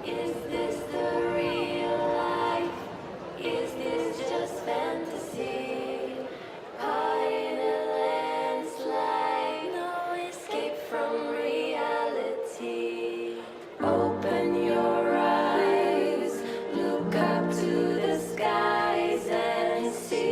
B: Is this the real life? Is this just fantasy? Caught in a landslide, no escape from reality. Open your eyes, look up to the skies and see.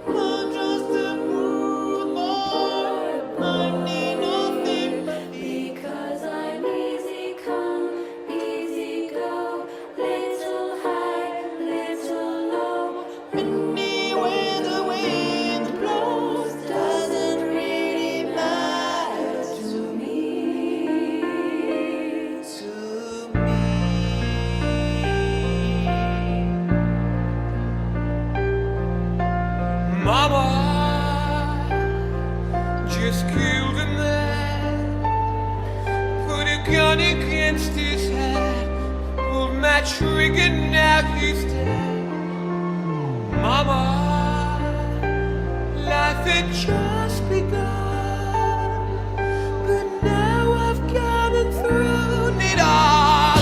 B: We're just a moon boy, I need nothing because I'm easy come, easy go, little high, little low. Anywhere the wind blows doesn't really matter to me.
F: Mama just killed a man, put a gun against his head, pulled my trigger, now he's dead. Mama, life had just begun, but now I've gone and thrown it all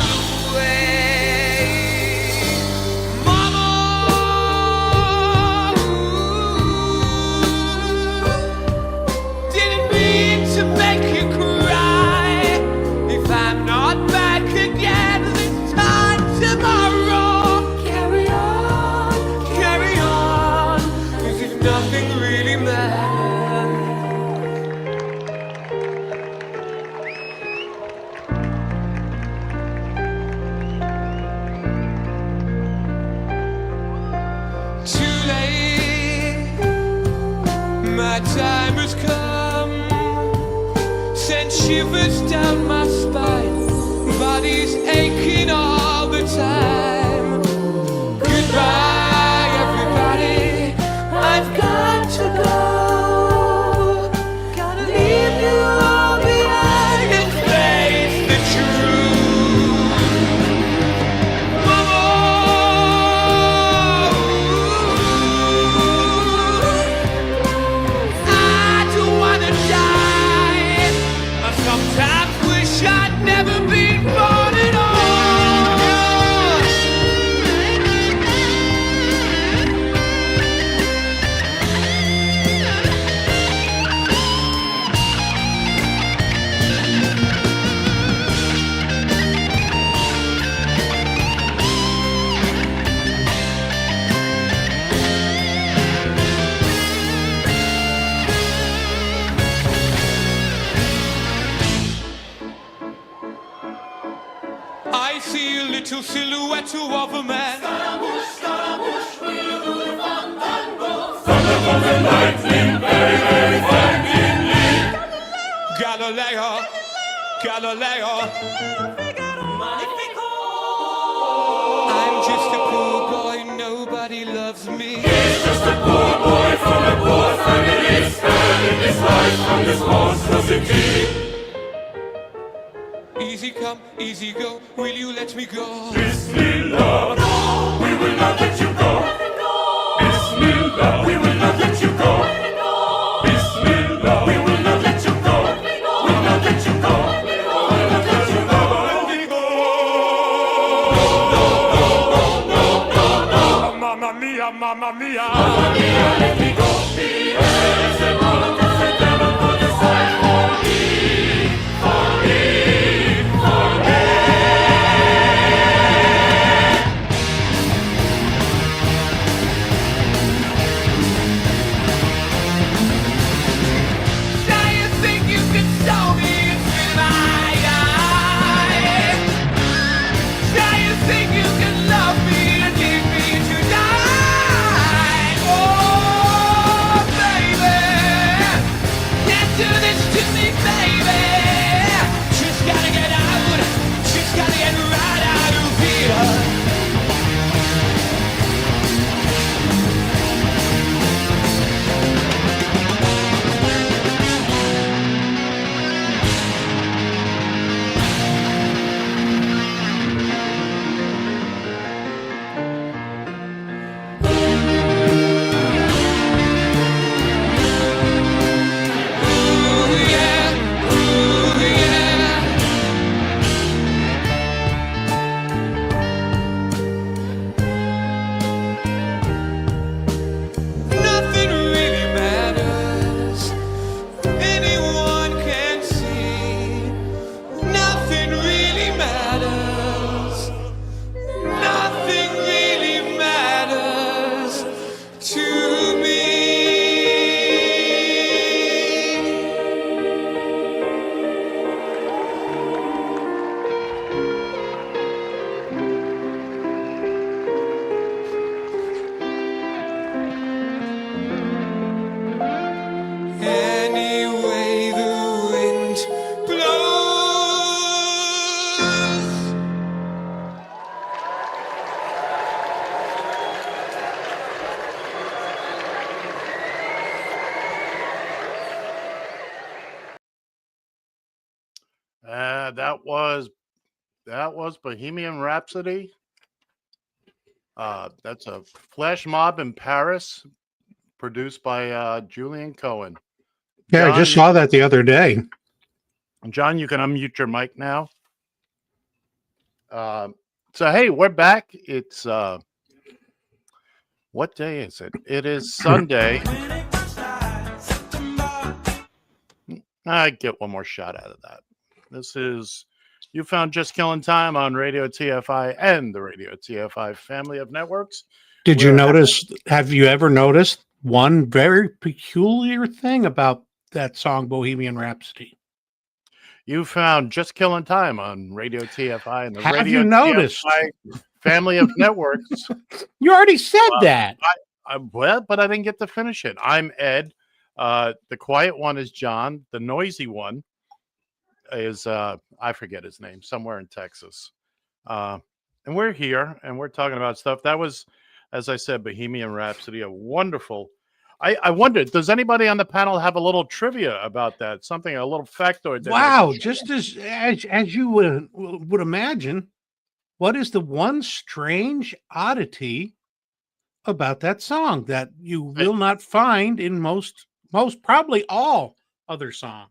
F: away. Mama, didn't mean to make you cry. If I'm not back again this time tomorrow, carry on, as if nothing really matters. Too late, my time has come, sent shivers down my spine, body's aching all the time. Goodbye, everybody, I've got to go. Gotta leave you all behind and face the truth. Mama, I don't wanna die. I sometimes wish I'd never been born at all. I see a little silhouette of a man. Scaramouche, Scaramouche, we'll do the fandango. Thunder, thunder, lightning, very, very finely. Galileo, Galileo. I'm just a poor boy, nobody loves me. He's just a poor boy from a poor family, sparing his life from this monstrosity. Easy come, easy go, will you let me go? Bismillah, no, we will not let you go. Bismillah, we will not let you go. Bismillah, we will not let you go. We'll not let you go. We'll not let you go. Let me go. No, no, no, no, no, no, no. Mamma mia, mamma mia. Mamma mia, let me go. The Beelzebub, the devil put aside for me, for me.
I: That was Bohemian Rhapsody. That's a flash mob in Paris, produced by Julian Cohen.
K: Yeah, I just saw that the other day.
I: John, you can unmute your mic now. So hey, we're back. It's what day is it? It is Sunday. I get one more shot out of that. This is You Found Just Killing Time on Radio TFI and the Radio TFI family of networks.
K: Did you notice? Have you ever noticed one very peculiar thing about that song, Bohemian Rhapsody?
I: You found Just Killing Time on Radio TFI and the
K: Have
I: Radio
K: you noticed?
I: TFI family of networks.
K: You already said that.
I: Well, but I didn't get to finish it. I'm Ed. The quiet one is John. The noisy one is I forget his name, somewhere in Texas. And we're here and we're talking about stuff. That was, as I said, Bohemian Rhapsody, a wonderful. I wondered, does anybody on the panel have a little trivia about that? Something, a little factoid.
K: Wow, just as you would imagine, what is the one strange oddity about that song that you will not find in most probably all other songs?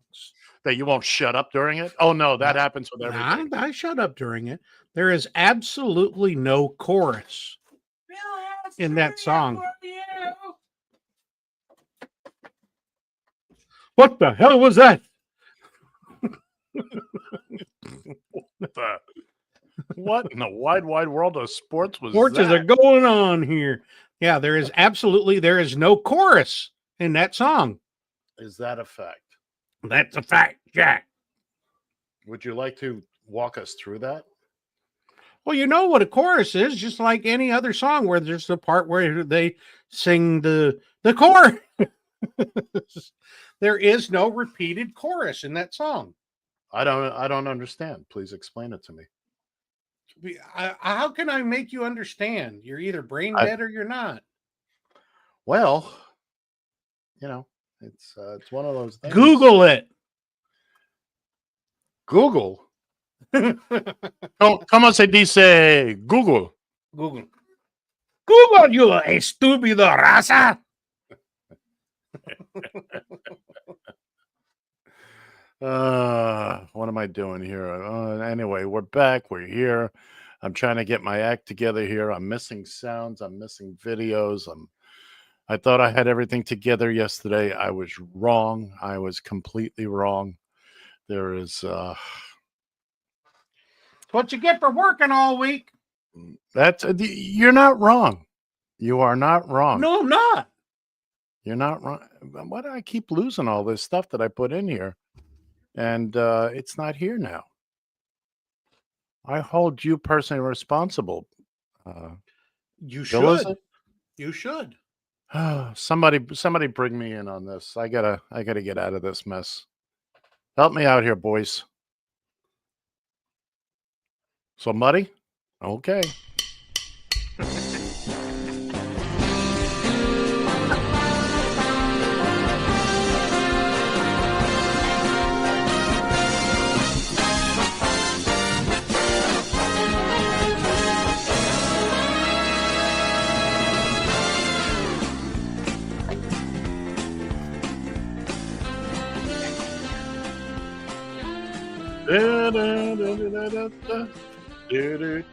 I: That you won't shut up during it? Oh no, that happens with everything.
K: I shut up during it. There is absolutely no chorus in that song. What the hell was that?
I: What in the wide world of sports was
K: Sports
I: that?
K: are going on here. Yeah, there is no chorus in that song.
I: Is that a fact?
K: That's a fact, Jack.
I: Would you like to walk us through that?
K: Well, you know what a chorus is, just like any other song where there's the part where they sing the chorus. There is no repeated chorus in that song.
I: I don't understand. Please explain it to me.
K: How can I make you understand? You're either brain dead or you're not.
I: Well, you know, it's one of those things.
K: Google it.
I: Google. ¿Cómo se dice Google?
K: Google. Google, you estúpido raza.
I: What am I doing here? Anyway, we're back. We're here. I'm trying to get my act together here. I'm missing sounds. I'm missing videos. I thought I had everything together yesterday. I was wrong. I was completely wrong. There is
K: What you get for working all week?
I: You're not wrong. You are not wrong.
K: No, I'm not.
I: You're not wrong. Why do I keep losing all this stuff that I put in here? And it's not here now. I hold you personally responsible.
K: You
I: Bill,
K: should. You should.
I: Somebody bring me in on this. I gotta get out of this mess. Help me out here, boys. Somebody? Okay.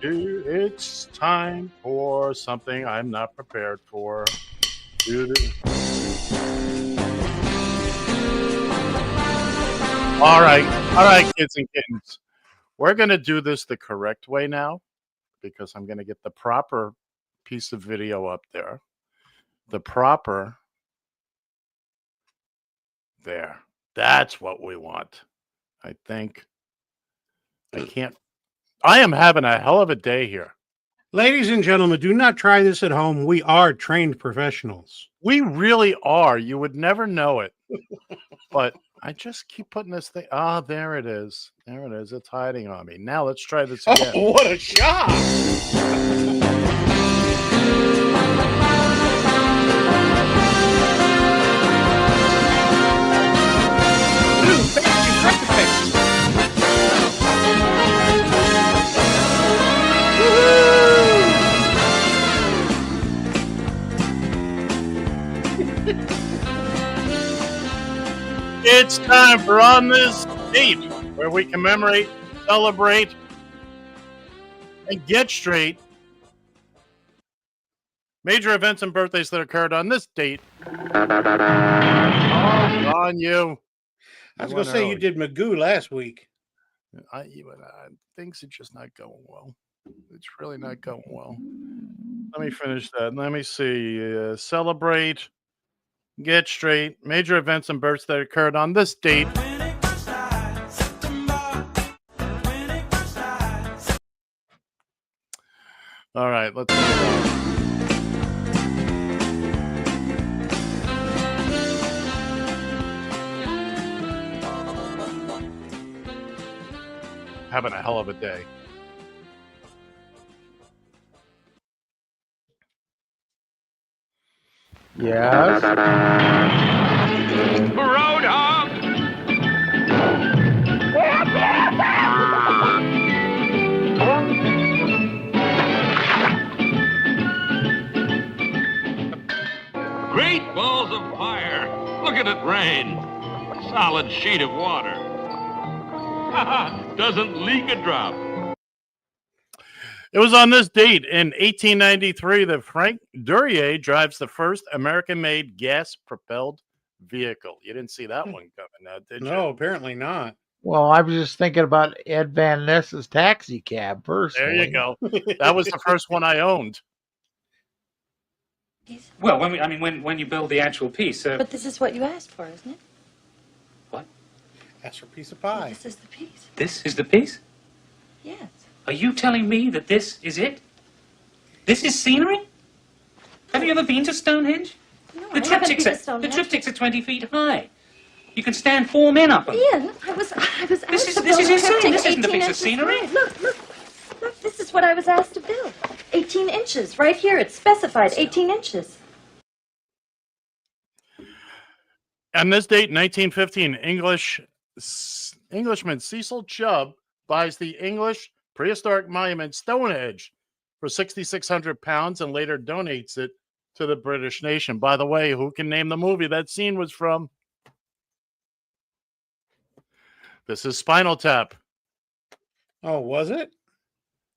I: It's time for something I'm not prepared for. All right, kids and kittens. We're going to do this the correct way now because I'm going to get the proper piece of video up there. The proper there. That's what we want. I think. I am having a hell of a day here.
K: Ladies and gentlemen, do not try this at home. We are trained professionals.
I: We really are. You would never know it. But I just keep putting this thing. Ah, there it is. There it is. It's hiding on me. Now let's try this again.
K: Oh, what a shock.
I: It's time for On This Date, where we commemorate, celebrate, and get straight major events and birthdays that occurred on this date. Oh, on you.
K: I was going to say you did Magoo last week.
I: Things are just not going well. It's really not going well. Let me finish that. Let me see. Celebrate, get straight, major events and births that occurred on this date. All right, let's move on. Having a hell of a day.
J: Yes.
F: Road hog. Great balls of fire. Look at it rain. Solid sheet of water. Doesn't leak a drop.
I: It was on this date in 1893 that Frank Duryea drives the first American-made gas-propelled vehicle. You didn't see that one coming now, did you?
K: No, apparently not.
J: Well, I was just thinking about Ed Van Ness's taxi cab personally.
I: There you go. That was the first one I owned.
G: Well, when you build the actual piece.
H: But this is what you asked for, isn't it?
G: What?
K: That's for a piece of pie.
H: This is the piece.
G: This is the piece?
H: Yes.
G: Are you telling me that this is it? This is scenery? Have you ever been to Stonehenge?
H: No,
G: The
H: I haven't been to
G: triptychs
H: Stonehenge.
G: are 20 feet high. You can stand 4 men up them.
H: Ian, I was asked
G: This
H: to
G: is
H: build
G: insane.
H: a triptych
G: This isn't a
H: 18
G: piece of
H: inches
G: scenery.
H: wide. Look, this is what I was asked to build. 18 inches, right here. It's specified, 18 inches.
I: On this date, 1915, Englishman Cecil Chubb buys the English prehistoric monument Stonehenge for £6,600 and later donates it to the British nation. By the way, who can name the movie that scene was from? This is Spinal Tap.
K: Oh, was it?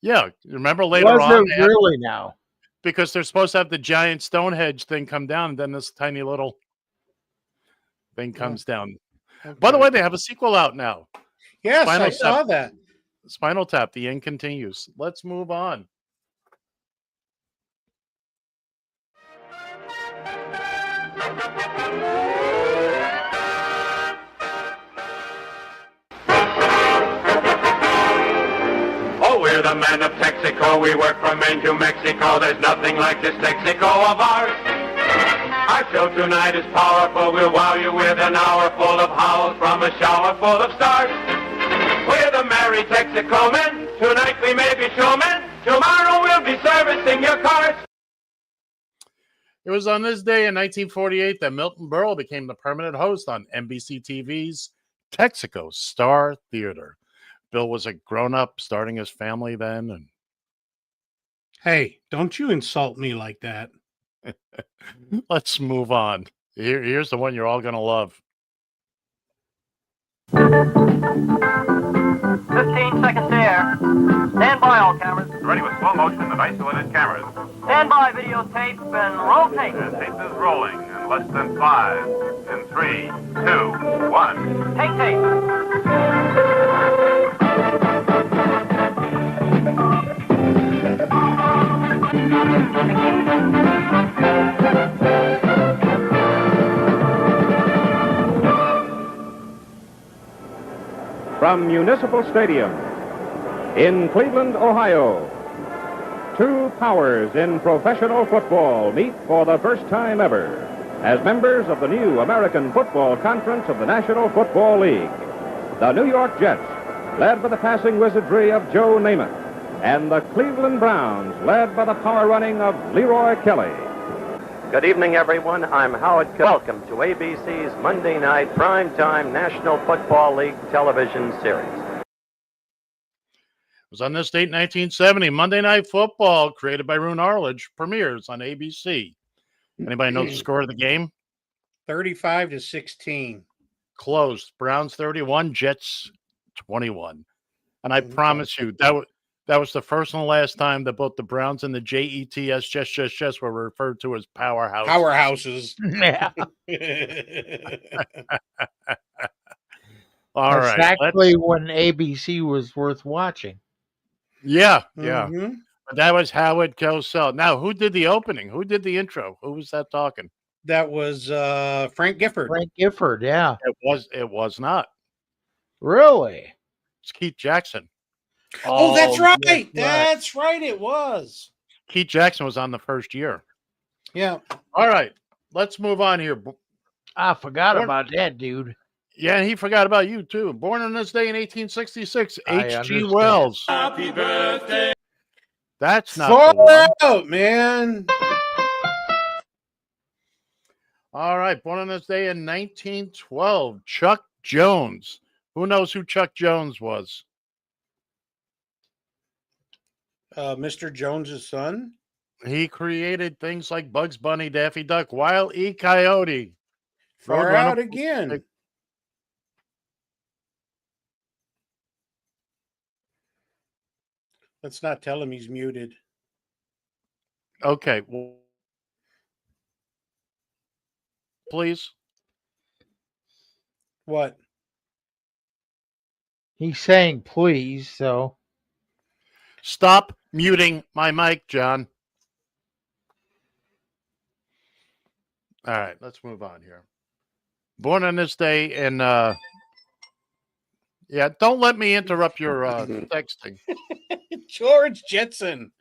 I: Yeah, remember later
J: Was
I: on?
J: it really now?
I: Because they're supposed to have the giant Stonehenge thing come down, and then this tiny little thing comes down.
K: Okay.
I: By the way, they have a sequel out now.
K: Yes, I saw that.
I: Spinal Tap, the end continues. Let's move on.
F: Oh, we're the men of Texaco. We work from Maine to Mexico. There's nothing like this Texaco of ours. Our show tonight is powerful. We'll wow you with an hour full of howls from a shower full of stars. We're the merry Texaco men. Tonight we may be showmen. Tomorrow we'll be servicing your cars.
I: It was on this day in 1948 that Milton Berle became the permanent host on NBC TV's Texaco Star Theater. Bill was a grown-up, starting his family then. And
K: Hey, don't you insult me like that.
I: let's move on. Here's the one you're all going to love.
L: 15 seconds to air. Stand by, all cameras.
X: Ready with slow motion and isolated cameras.
L: Stand by, videotape, and roll tape.
X: And tape is rolling in less than 5, in 3, 2, 1.
L: Take tape.
Y: From Municipal Stadium in Cleveland, Ohio, two powers in professional football meet for the first time ever as members of the new American Football Conference of the National Football League. The New York Jets, led by the passing wizardry of Joe Namath, and the Cleveland Browns, led by the power running of Leroy Kelly.
Z: Good evening, everyone. I'm Howard Kelly. Welcome to ABC's Monday night primetime National Football League television series.
I: It was on this date, 1970, Monday Night Football, created by Roone Arledge, premieres on ABC. Anybody know the score of the game?
K: 35-16.
I: Closed. Browns 31, Jets 21. And I promise you that was the first and the last time that both the Browns and the Jets, Jets were referred to as powerhouses.
K: Yeah.
I: All
J: That's
I: right.
J: actually when ABC was worth watching.
I: Yeah.
K: Mhm.
I: But that was Howard Cosell. Now, who did the opening? Who did the intro? Who was that talking?
K: That was Frank Gifford.
J: Frank Gifford, yeah.
I: It was not.
J: Really?
I: It's Keith Jackson.
K: Oh, that's right.
J: That's
K: That's right. It was.
I: Keith Jackson was on the first year.
K: Yeah.
I: All right. Let's move on here.
J: I forgot about that, dude.
I: Yeah, and he forgot about you, too. Born on this day in 1866,
J: I
I: H.G.
J: understand.
I: Wells.
F: Happy birthday.
I: That's not
K: Far
I: the one.
K: out, man.
I: All right. Born on this day in 1912, Chuck Jones. Who knows who Chuck Jones was?
K: Mr. Jones's son.
I: He created things like Bugs Bunny, Daffy Duck, Wile E. Coyote.
K: Far
I: Roadrunner.
K: out again. Let's not tell him he's muted.
I: Okay. Well, please.
K: What?
J: He's saying please, so.
I: Stop muting my mic, John. All right, let's move on here. Born on this day in yeah, don't let me interrupt your texting.
K: George Jetson.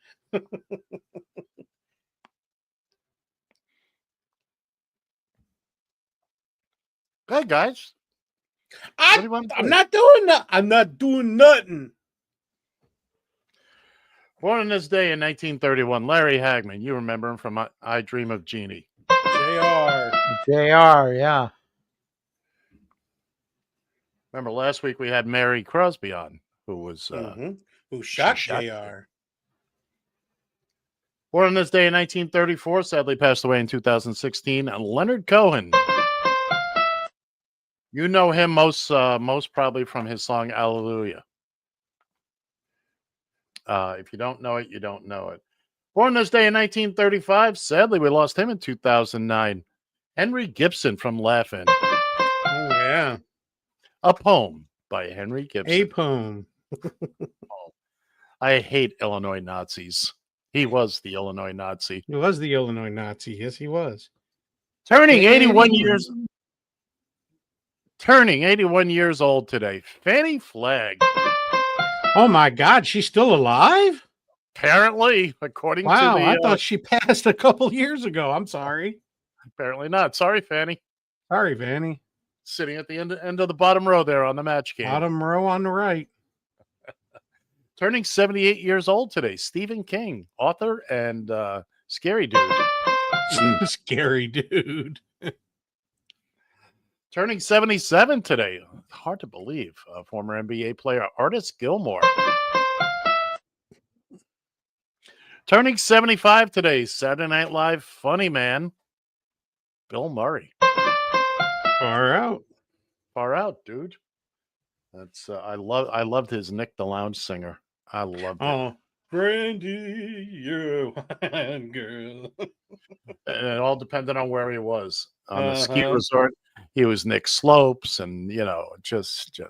I: Hey guys.
K: I'm not doing that. I'm not doing nothing.
I: Born on this day in 1931, Larry Hagman. You remember him from I Dream of Jeannie.
J: JR, yeah.
I: Remember last week we had Mary Crosby on, who was
K: who shot JR.
I: Born on this day in 1934, sadly passed away in 2016, Leonard Cohen. You know him most probably from his song Hallelujah. If you don't know it, you don't know it. Born this day in 1935, sadly we lost him in 2009. Henry Gibson from Laugh-In.
K: Oh, yeah.
I: A poem by Henry Gibson.
K: A poem.
I: I hate Illinois Nazis. He was the Illinois Nazi.
K: He was the Illinois Nazi. Yes, he was.
I: Turning 81 years old today. Fannie Flagg.
K: Oh my God, she's still alive?
I: Apparently, according to
K: Wow,
I: the
K: I thought she passed a couple years ago. I'm sorry.
I: Apparently not. Sorry, Fannie.
K: Sorry, Fannie.
I: Sitting at the end of the bottom row there on the match game.
K: Bottom row on the right.
I: Turning 78 years old today, Stephen King, author and scary dude.
K: Scary dude.
I: Turning 77 today, hard to believe, former NBA player Artis Gilmore. Turning 75 today, Saturday Night Live funny man, Bill Murray.
K: Far out.
I: Far out, dude. That's I loved his Nick the Lounge Singer. I loved it.
K: Oh, Brandy, you girl.
I: And it all depended on where he was. On the ski resort, he was Nick Slopes, and just.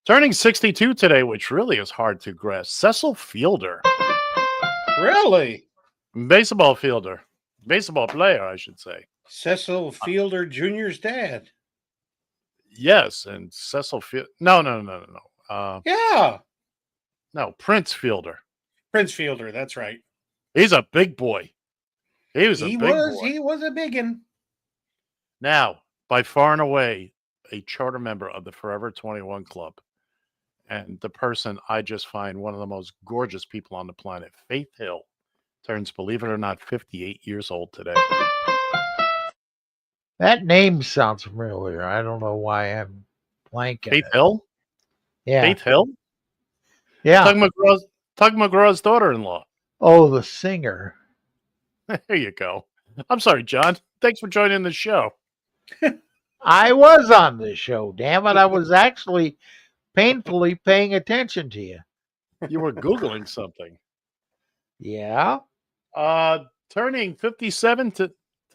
I: Turning 62 today, which really is hard to grasp. Cecil Fielder.
K: Really?
I: Baseball fielder. Baseball player, I should say.
K: Cecil Fielder Jr.'s dad.
I: Yes, and Cecil Fielder. No.
K: Yeah.
I: No, Prince Fielder.
K: Prince Fielder, that's right.
I: He's a big boy. He was a big boy.
K: He was a biggin.
I: Now, by far and away, a charter member of the Forever 21 Club. And the person I just find one of the most gorgeous people on the planet, Faith Hill, turns, believe it or not, 58 years old today.
J: That name sounds familiar. I don't know why I'm blanking.
I: Faith Hill?
J: Yeah.
I: Faith Hill?
J: Yeah.
I: Tug McGraw's daughter-in-law.
J: Oh, the singer.
I: There you go. I'm sorry, John. Thanks for joining the show.
J: I was on the show. Damn it! I was actually painfully paying attention to you.
I: You were Googling something.
J: Yeah.
I: Turning 57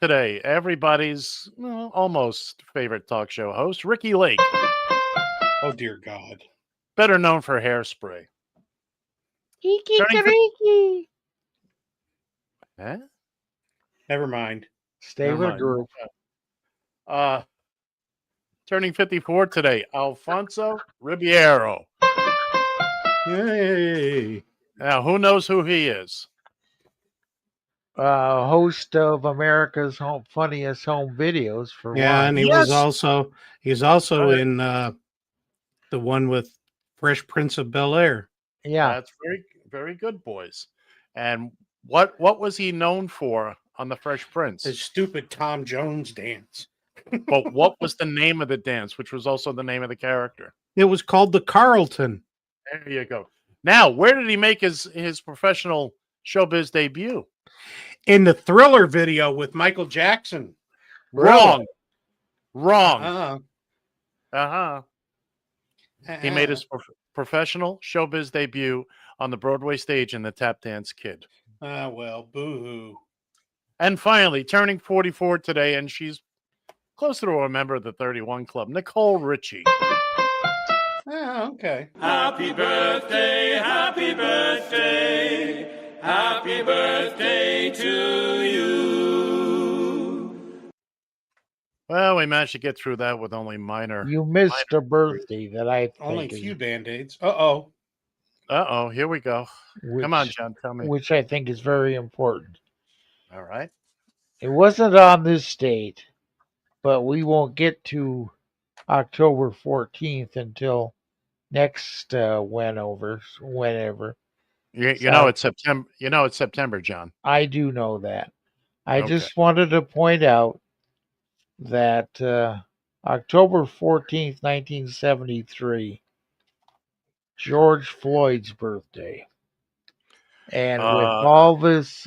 I: today. Everybody's almost favorite talk show host, Ricky Lake.
K: Oh, dear God.
I: Better known for Hairspray.
J: Eeky.
I: Huh?
K: Never mind.
J: Stay with the group.
I: Turning 54 today, Alfonso Ribeiro.
K: Yay.
I: Now, who knows who he is?
J: Host of America's Funniest Home Videos for
K: Yeah,
J: one.
K: and he's also in the one with Fresh Prince of Bel-Air.
J: Yeah.
I: That's very, very good, boys. And what was he known for on The Fresh Prince?
K: The stupid Tom Jones dance.
I: But what was the name of the dance, which was also the name of the character?
K: It was called the Carlton.
I: There you go. Now, where did he make his professional showbiz debut?
K: In the Thriller video with Michael Jackson.
I: Wrong. He made his professional showbiz debut on the Broadway stage in The Tap Dance Kid.
K: Well, boo-hoo.
I: And finally, turning 44 today, and she's closer to a member of the 31 Club, Nicole Richie.
K: Oh, okay.
F: Happy birthday, happy birthday, happy birthday to you.
I: Well, we managed to get through that with only minor.
J: You missed a birthday that I think
K: Only a few Band-Aids. Uh-oh.
I: Here we go. Come on, John, tell me.
J: Which I think is very important.
I: All right.
J: It wasn't on this date, but we won't get to October 14th until next whenever.
I: You know it's September. You know it's September, John.
J: I do know that. I
I: Okay.
J: just wanted to point out that October 14th, 1973, George Floyd's birthday. And with all this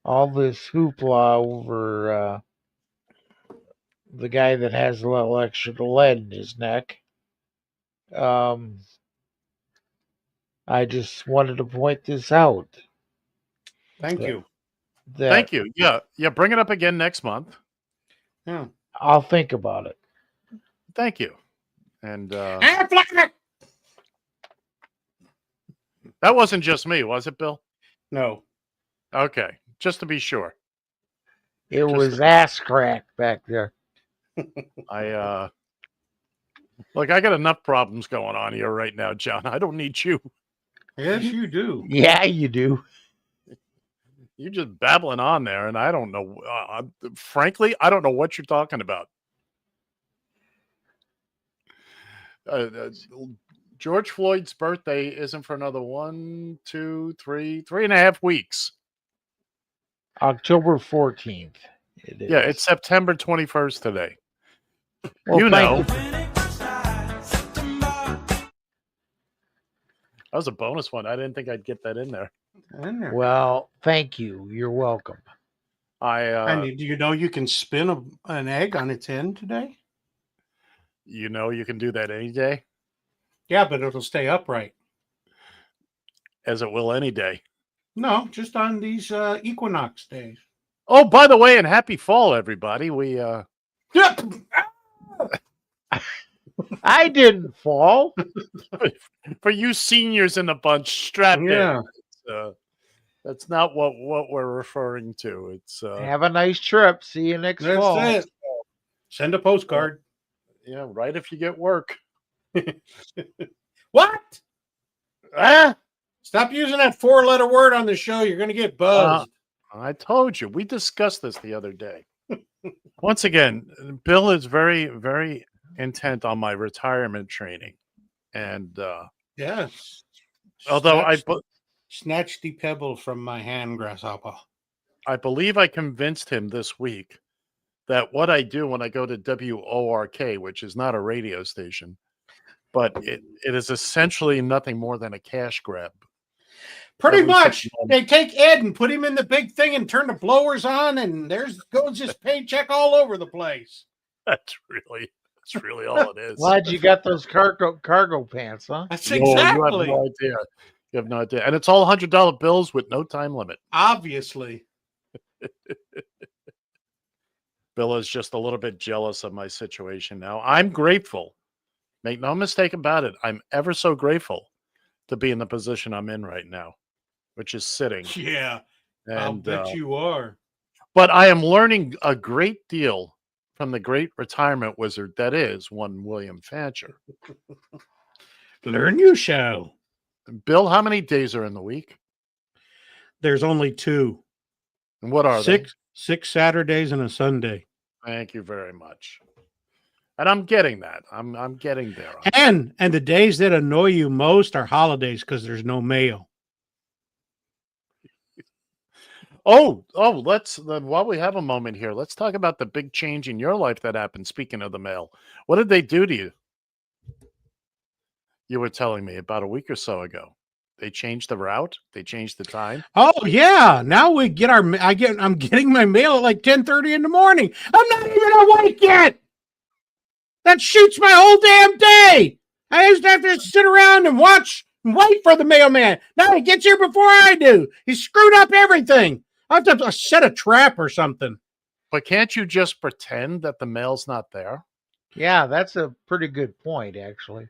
J: hoopla over the guy that has a little extra lead in his neck, I just wanted to point this out.
K: Thank you.
I: Thank you. Yeah, bring it up again next month.
K: Yeah.
J: I'll think about it.
I: Thank you. And
K: that
I: wasn't just me, was it, Bill?
K: No.
I: Okay, just to be sure.
J: It was ass crack back there.
I: Look, I got enough problems going on here right now, John. I don't need you.
K: Yes, you do.
J: Yeah, you do.
I: You're just babbling on there, and I don't know. Frankly, I don't know what you're talking about. George Floyd's birthday isn't for another 3.5 weeks.
J: October 14th. It is.
I: Yeah, it's September 21st today.
J: Well,
I: you know.
J: thank
I: That was a bonus one. I didn't think I'd get that in there.
J: Well, thank you. You're welcome.
K: And do you know you can spin an egg on its end today?
I: You know you can do that any day?
K: Yeah, but it'll stay upright.
I: As it will any day.
K: No, just on these equinox days.
I: Oh, by the way, and happy fall, everybody. We
J: I didn't fall.
I: For you seniors in the bunch, strap
K: Yeah.
I: in. That's not what we're referring to. It's
J: Have a nice trip. See you next fall.
K: That's it. Send a postcard.
I: Yeah, right if you get work.
K: What?
I: Ah!
K: Stop using that 4-letter word on the show. You're going to get buzzed.
I: I told you. We discussed this the other day. Once again, Bill is very, very intent on my retirement training. And
K: yes.
I: although
K: Snatch the pebble from my hand, grasshopper.
I: I believe I convinced him this week that what I do when I go to WORK, which is not a radio station, but it is essentially nothing more than a cash grab.
K: Pretty
I: every
K: much.
I: 6 months.
K: They take Ed and put him in the big thing and turn the blowers on, and there's goes his paycheck all over the place.
I: That's really all it is.
J: Glad you got those cargo pants, huh?
K: That's
I: You
K: exactly.
I: have no idea. You have no idea. And it's all $100 bills with no time limit.
K: Obviously.
I: Bill is just a little bit jealous of my situation now. I'm grateful. Make no mistake about it. I'm ever so grateful to be in the position I'm in right now, which is sitting.
K: Yeah. I'll
I: And,
K: bet you are.
I: But I am learning a great deal from the great retirement wizard that is one William Fancher.
K: Learn you shall.
I: Bill, how many days are in the week?
K: There's only 2.
I: And what are they?
K: 6 Saturdays and a Sunday.
I: Thank you very much. And I'm getting that. I'm getting there.
K: And the days that annoy you most are holidays because there's no mail.
I: Let's while we have a moment here, let's talk about the big change in your life that happened. Speaking of the mail, what did they do to you? You were telling me about a week or so ago. They changed the route. They changed the time.
K: Oh yeah, now we get I'm getting my mail at like 10:30 in the morning. I'm not even awake yet. That shoots my whole damn day. I used to have to sit around and watch and wait for the mailman. Now he gets here before I do. He screwed up everything. I have to set a trap or something.
I: But can't you just pretend that the mail's not there?
J: Yeah, that's a pretty good point, actually.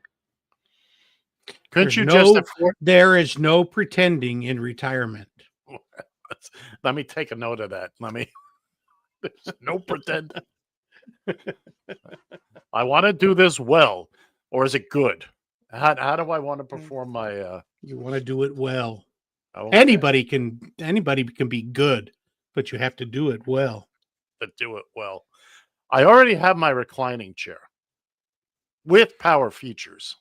I: Couldn't you just afford?
K: There is no pretending in retirement.
I: Let me take a note of that. There's no pretending. I want to do this well, or is it good? How do I want to perform my?
K: You want to do it well.
I: Okay.
K: Anybody can be good, but you have to do it well.
I: To do it well. I already have my reclining chair with power features.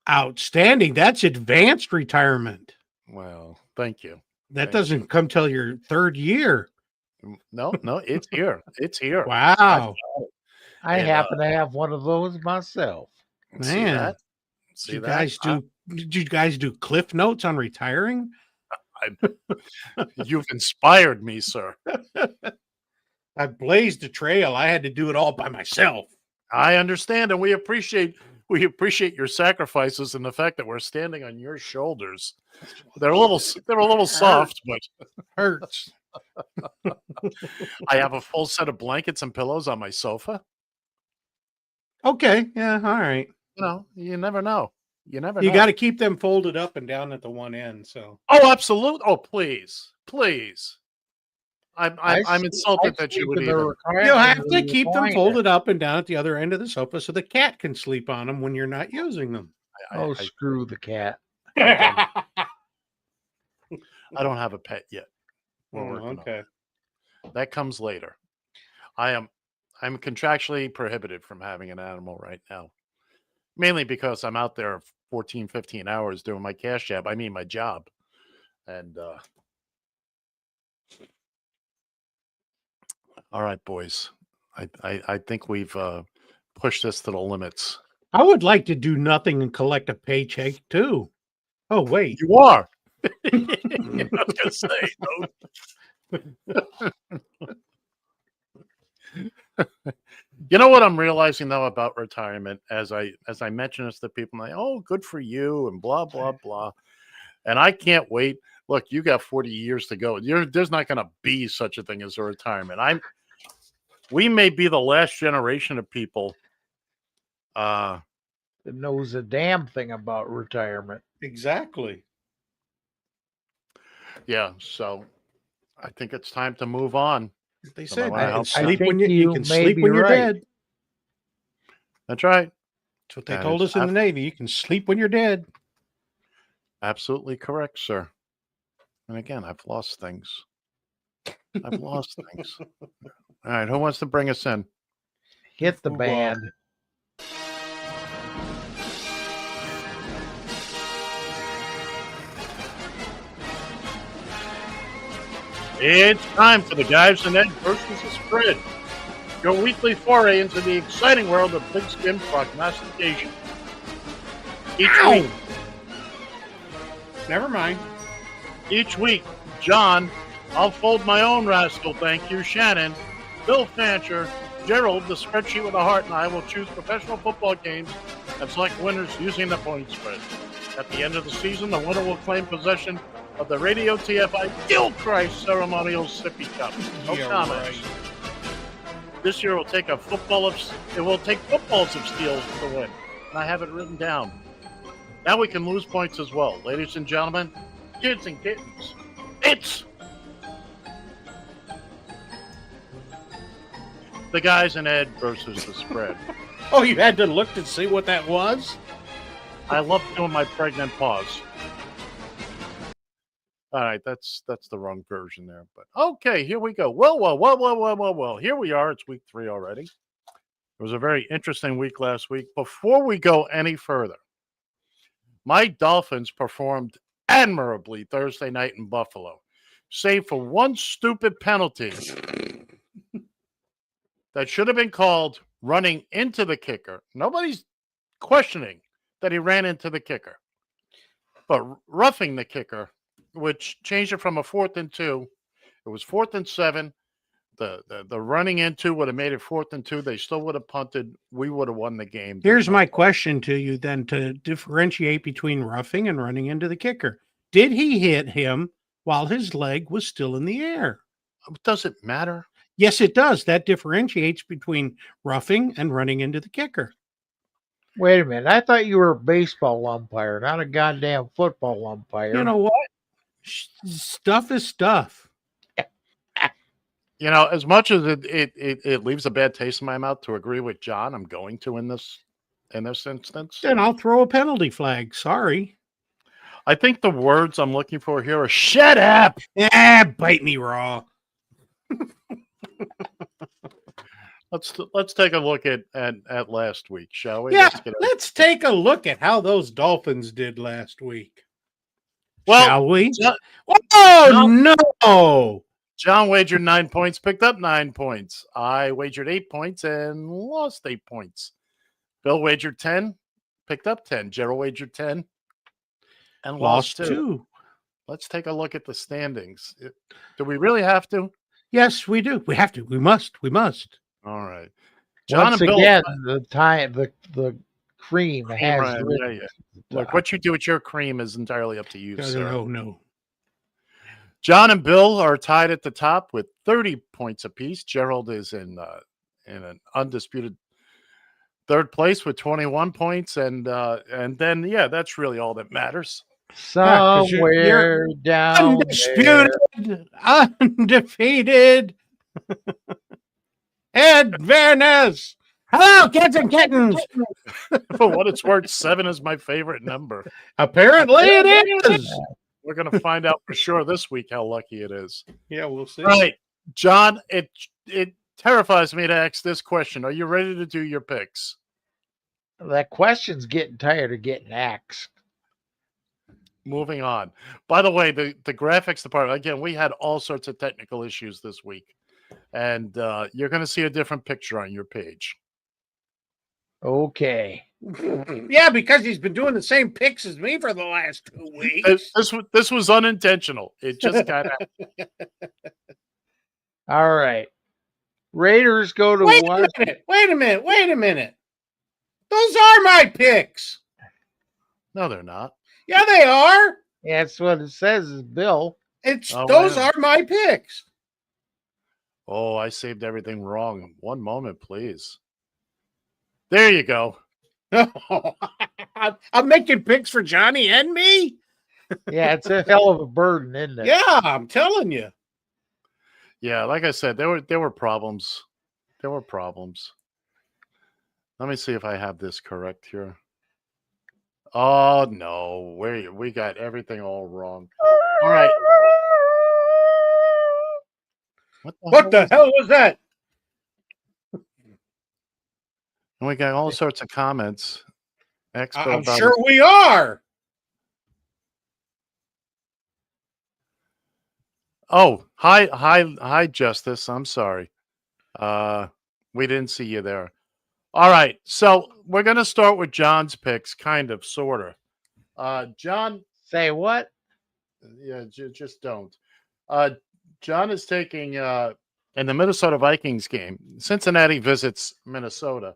K: Outstanding. That's advanced retirement.
I: Well, thank you.
K: That doesn't come till your 3rd year.
I: No, it's here. It's here.
K: Wow.
J: I happen to have one of those myself.
K: Man. Did you guys do cliff notes on retiring?
I: You've inspired me, sir.
K: I blazed a trail. I had to do it all by myself.
I: I understand, and we appreciate your sacrifices and the fact that we're standing on your shoulders. They're a little soft, but
K: hurts.
I: I have a full set of blankets and pillows on my sofa.
K: Okay, yeah, all right.
I: You never know. You
K: got to keep them folded up and down at the one end. So.
I: Oh, absolutely. Oh, please. I'm insulted that you would even.
K: You have to keep them folded up and down at the other end of the sofa so the cat can sleep on them when you're not using them.
J: Screw the cat.
I: I don't have a pet yet.
K: Okay.
I: That comes later. I'm contractually prohibited from having an animal right now. Mainly because I'm out there 14, 15 hours doing my cash job. I mean my job. And all right, boys. I think we've pushed this to the limits.
K: I would like to do nothing and collect a paycheck too. Oh, wait.
I: You are. I was gonna say, you know what I'm realizing though about retirement as I mention this to people, like, oh, good for you, and blah blah blah. And I can't wait. Look, you got 40 years to go. There's not going to be such a thing as a retirement. We may be the last generation of people
J: that knows a damn thing about retirement.
K: Exactly.
I: Yeah, so I think it's time to move on.
K: They said
J: I
K: you
J: think
K: can sleep when you're
J: right.
K: dead.
I: That's right.
K: That's what they told us in the Navy. You can sleep when you're dead.
I: Absolutely correct, sir. And again, I've lost things. All right, who wants to bring us in?
J: Hit the band.
I: It's time for the Guys and Ed versus the Spread, your weekly foray into the exciting world of pigskin prognostication. Each week.
K: Never mind.
I: Each week, John, I'll fold my own rascal thank you, Shannon, Bill Fancher, Gerald, the spreadsheet with a heart, and I will choose professional football games and select winners using the point spread. At the end of the season, the winner will claim possession of the Radio TFI Gilchrist Ceremonial Sippy Cup. No comments.
K: Right.
I: This year it will take footballs of steel to win. And I have it written down. Now we can lose points as well. Ladies and gentlemen, kids and kittens, it's the Guys and Ed versus the spread.
K: Oh, you had to look to see what that was?
I: I love doing my pregnant pause. All right, that's the wrong version there. But okay, here we go. Well. Here we are. It's week 3 already. It was a very interesting week last week. Before we go any further, my Dolphins performed admirably Thursday night in Buffalo, save for one stupid penalty that should have been called running into the kicker. Nobody's questioning that he ran into the kicker. But roughing the kicker, which changed it from a 4th and 2, it was 4th and 7. The running into would have made it 4th and 2. They still would have punted. We would have won the game.
K: Here's my question to you then, to differentiate between roughing and running into the kicker. Did he hit him while his leg was still in the air?
I: Does it matter?
K: Yes, it does. That differentiates between roughing and running into the kicker.
J: Wait a minute. I thought you were a baseball umpire, not a goddamn football umpire.
K: You know what? Stuff is stuff.
I: You know, as much as it leaves a bad taste in my mouth to agree with John, I'm going to in this instance.
K: Then I'll throw a penalty flag. Sorry.
I: I think the words I'm looking for here are "shut up."
K: Bite me raw.
I: Let's take a look at last week, shall we?
K: Yeah, let's take a look at how those Dolphins did last week.
I: Well,
K: shall we?
I: No! John wagered 9 points, picked up 9 points. I wagered 8 points and lost 8 points. Bill wagered 10, picked up 10. Gerald wagered 10 and lost 2. Let's take a look at the standings. Do we really have to?
K: Yes, we do. We have to. We must.
I: All right. John
J: Once
I: and Bill,
J: again, the cream has
I: right,
J: written.
I: yeah. Look, what you do with your cream is entirely up to you, sir.
K: No.
I: John and Bill are tied at the top with 30 points apiece. Gerald is in an undisputed third place with 21 points, and then that's really all that matters.
J: Somewhere down
K: undisputed, undefeated. Ed Vernez. Hello, kids and kittens.
I: For what it's worth, 7 is my favorite number.
K: Apparently it is.
I: We're going to find out for sure this week how lucky it is.
K: Yeah, we'll see.
I: Right. John, it terrifies me to ask this question. Are you ready to do your picks?
J: That question's getting tired of getting asked.
I: Moving on. By the way, the graphics department, again, we had all sorts of technical issues this week. And you're going to see a different picture on your page.
J: Okay.
K: Yeah, because he's been doing the same picks as me for the last 2 weeks.
I: This was unintentional. It just got out.
J: All right. Raiders go to
K: Wait a minute. Those are my picks.
I: No, they're not.
K: Yeah, they are.
J: That's what it says is Bill.
K: Those are my picks.
I: Oh, I saved everything wrong. One moment, please. There you go.
K: I'm making picks for Johnny and me.
J: Yeah, it's a hell of a burden, isn't it?
K: Yeah, I'm telling you.
I: Yeah, like I said, there were problems. There were problems. Let me see if I have this correct here. Oh no, we got everything all wrong. All right.
K: What the hell was that?
I: And we got all sorts of comments.
K: I'm sure we are.
I: Oh, hi, Justice. I'm sorry. We didn't see you there. All right, so we're going to start with John's picks, kind of, sort of. John.
J: Say what?
I: Yeah, just don't. John is taking in the Minnesota Vikings game. Cincinnati visits Minnesota.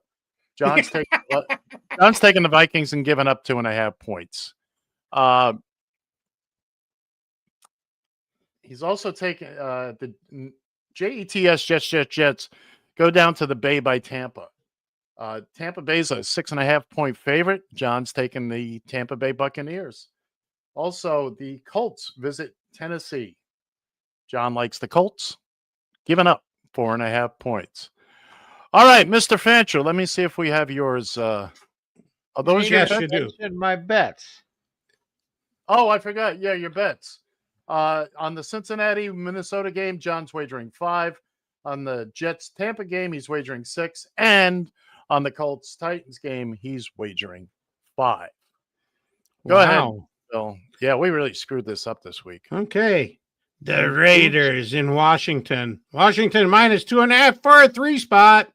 I: John's taking John's taking the Vikings and giving up 2.5 points. He's also taking the Jets. Jets go down to the Bay by Tampa. Tampa Bay's a 6.5 point favorite. John's taking the Tampa Bay Buccaneers. Also, the Colts visit Tennessee. John likes the Colts. Giving up 4.5 points. All right, Mr. Fancher, let me see if we have yours. Are those your
K: Yes,
I: bets?
K: you do.
J: Mention my bets.
I: Oh, I forgot. Yeah, your bets. On the Cincinnati Minnesota game, John's wagering 5. On the Jets Tampa game, he's wagering 6. And on the Colts Titans game, he's wagering 5. Go ahead, Bill. Yeah, we really screwed this up this week.
K: Okay. The Raiders in Washington. Washington minus 2.5 for a 3 spot.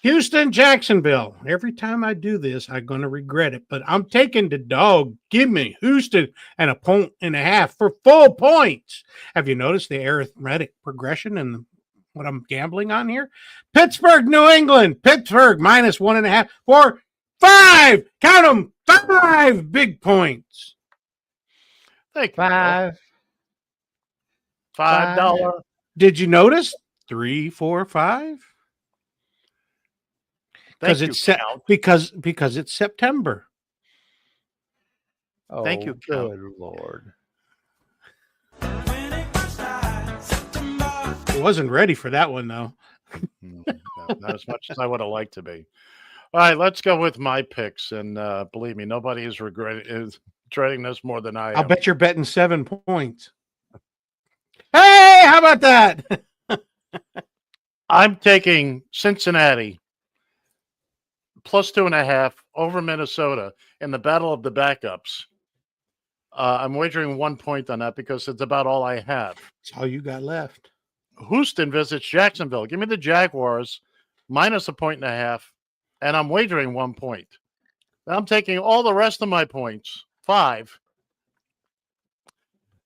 K: Houston, Jacksonville. Every time I do this, I'm going to regret it, but I'm taking the dog. Give me Houston and 1.5 for full points. Have you noticed the arithmetic progression in what I'm gambling on here? Pittsburgh, New England. Pittsburgh minus 1.5 for 5. Count them. 5 big points.
I: Thank you.
J: 5.
I: $5.
K: Did you notice? 3, 4, 5?
I: Thank
K: Because it's September.
J: Oh,
I: Thank you, Count.
J: good Lord.
K: I wasn't ready for that one, though.
I: No, not as much as I would have liked to be. All right, let's go with my picks. And believe me, nobody is dreading this more than I am.
K: I'll bet you're betting 7 points. Hey, how about that?
I: I'm taking Cincinnati plus 2.5 over Minnesota in the battle of the backups. I'm wagering 1 point on that because it's about all I have.
K: That's all you got left.
I: Houston visits Jacksonville. Give me the Jaguars minus 1.5, and I'm wagering 1 point. I'm taking all the rest of my points, 5.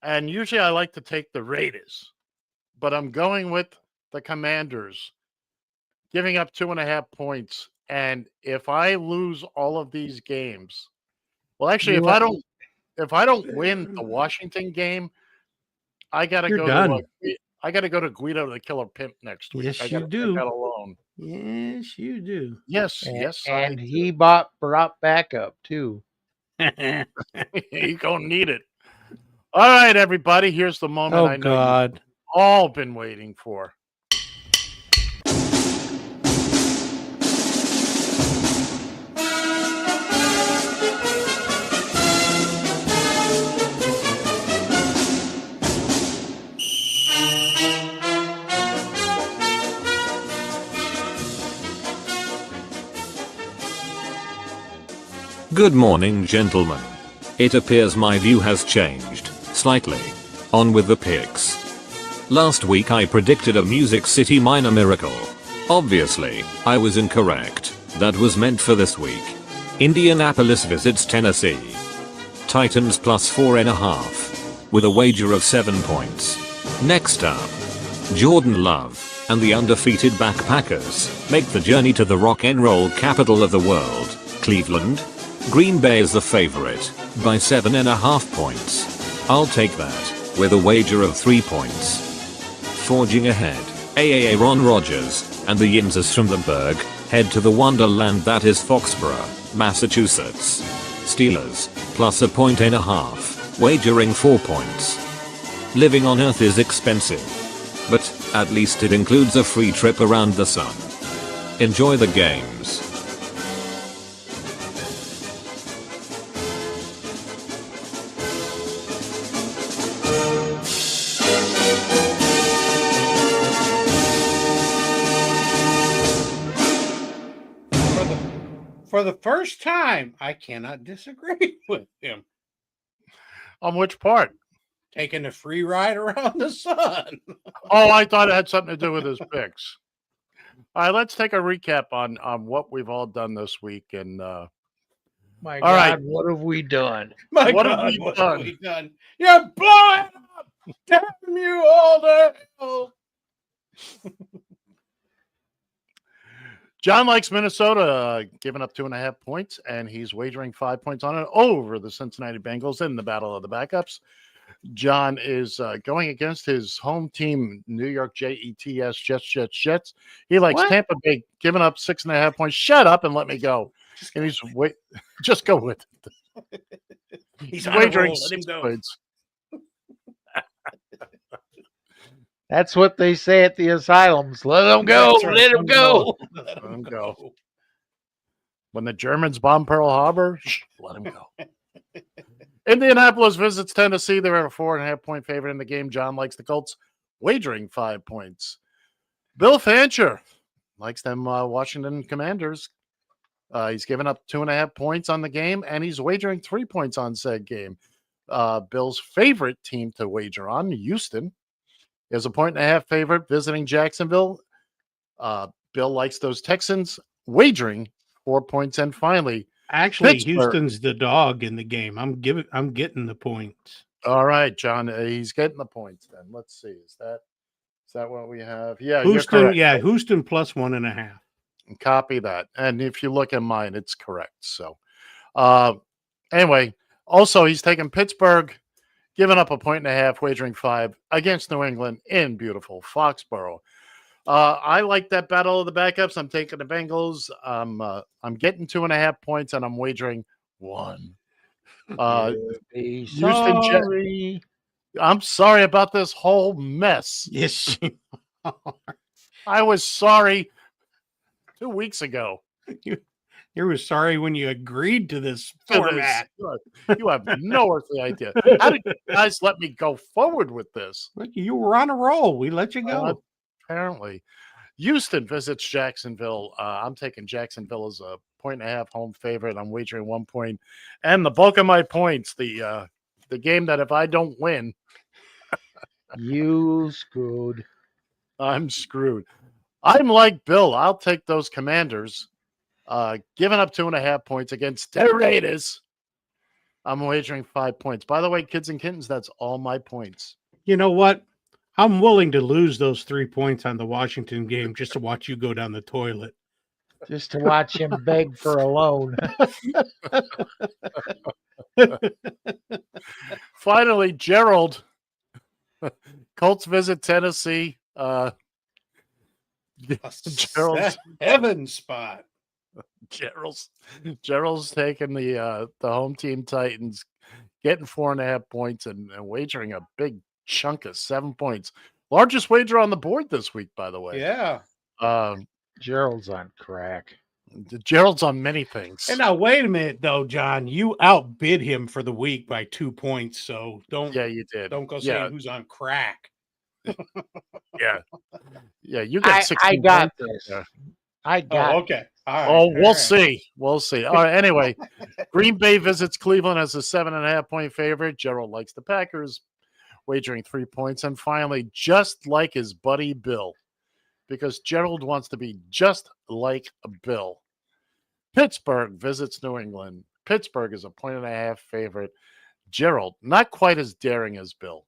I: And usually I like to take the Raiders, but I'm going with the Commanders, giving up 2.5 points. And if I lose all of these games, well, actually, if I don't win the Washington game, I gotta
K: You're
I: go
K: done.
I: I gotta go to Guido the Killer Pimp next week.
K: Yes,
I: I
K: you
I: gotta
K: do.
I: take that alone.
K: Yes, you do.
I: Yes,
J: And,
I: yes,
J: and he brought backup too.
I: You're gonna need it. All right, everybody. Here's the moment
K: Oh,
I: I know
K: God.
I: you've all been waiting for.
M: Good morning, gentlemen. It appears my view has changed, slightly. On with the picks. Last week I predicted a Music City Minor Miracle. Obviously, I was incorrect. That was meant for this week. Indianapolis visits Tennessee. Titans plus 4.5. With a wager of 7 points. Next up, Jordan Love and the undefeated Backpackers make the journey to the rock and roll capital of the world, Cleveland. Green Bay is the favorite by 7.5 points. I'll take that with a wager of 3 points. Forging ahead, Aaron Rodgers and the Yinzers from the Berg head to the wonderland that is Foxborough, Massachusetts. Steelers plus 1.5, wagering 4 points. Living on Earth is expensive, but at least it includes a free trip around the sun. Enjoy the games.
K: For the first time, I cannot disagree with him.
I: On which part?
K: Taking a free ride around the sun.
I: Oh, I thought it had something to do with his picks. All right, let's take a recap on what we've all done this week. And
J: My
I: All
J: God,
I: right.
J: what have we done?
K: My
I: What
K: God,
I: have we
K: what
I: done?
K: have we done? You're blowing up! Damn you all to hell!
I: John likes Minnesota, giving up 2.5 points, and he's wagering 5 points on it over the Cincinnati Bengals in the battle of the backups. John is going against his home team, New York Jets. He likes
J: What?
I: Tampa Bay, giving up 6.5 points. Shut up and let me go. And he's just go with it.
K: He's on a
I: wagering
K: roll. Let him
I: 6
K: go.
I: points.
J: That's what they say at the asylums. Let them go.
K: That's right.
J: Let them go.
K: Let
I: Let him
K: him
I: go.
K: go.
I: When the Germans bomb Pearl Harbor, let him go. Indianapolis visits Tennessee. They're a 4.5 point favorite in the game. John likes the Colts, wagering 5 points. Bill Fancher likes them Washington Commanders. He's given up 2.5 points on the game, and he's wagering 3 points on said game. Bill's favorite team to wager on, Houston, is a 1.5 favorite visiting Jacksonville. Bill likes those Texans, wagering 4 points. And finally,
K: Actually,
I: Pittsburgh.
K: Houston's the dog in the game. I'm getting the points.
I: All right, John, he's getting the points. Then let's see. Is that what we have? Yeah, you're
K: Houston,
I: correct.
K: yeah, Houston plus 1.5.
I: Copy that. And if you look at mine, it's correct. So, anyway, also he's taking Pittsburgh, giving up a 1.5, wagering 5 against New England in beautiful Foxborough. I like that battle of the backups. I'm taking the Bengals. I'm getting 2.5 points, and I'm wagering 1.
J: Be
I: Houston Jet.
J: sorry.
I: I'm sorry about this whole mess.
K: Yes.
I: I was sorry 2 weeks ago.
K: You were sorry when you agreed to this format.
I: You have no earthly idea. How did you guys let me go forward with this?
K: Look, you were on a roll. We let you go.
I: Apparently. Houston visits Jacksonville. I'm taking Jacksonville as a 1.5 home favorite. I'm wagering 1 point. And the bulk of my points, the game that if I don't win,
J: You screwed.
I: I'm screwed. I'm like Bill. I'll take those Commanders. Giving up 2.5 points against the Raiders. I'm wagering 5 points. By the way, kids and kittens, that's all my points.
K: You know what? I'm willing to lose those 3 points on the Washington game just to watch you go down the toilet.
J: Just to watch him beg for a loan.
I: Finally, Gerald. Colts visit Tennessee. Gerald's
K: heaven spot.
I: Gerald's taking the home team Titans, getting 4.5 points and wagering a big chunk of 7 points. Largest wager on the board this week, by the way.
K: Yeah.
J: Gerald's on crack.
I: Gerald's on many things.
K: And now wait a minute though, John. You outbid him for the week by 2 points. So don't
I: you did.
K: Don't go
I: Yeah.
K: saying who's on crack.
I: Yeah. Yeah, you got 16
J: I got
I: points
J: this.
I: there.
J: I got it.
K: Okay. All right.
I: Oh, we'll
K: All right.
I: see. We'll see. All right. Anyway, Green Bay visits Cleveland as a 7.5 point favorite. Gerald likes the Packers, wagering 3 points. And finally, just like his buddy Bill, because Gerald wants to be just like Bill, Pittsburgh visits New England. Pittsburgh is a 1.5 favorite. Gerald, not quite as daring as Bill,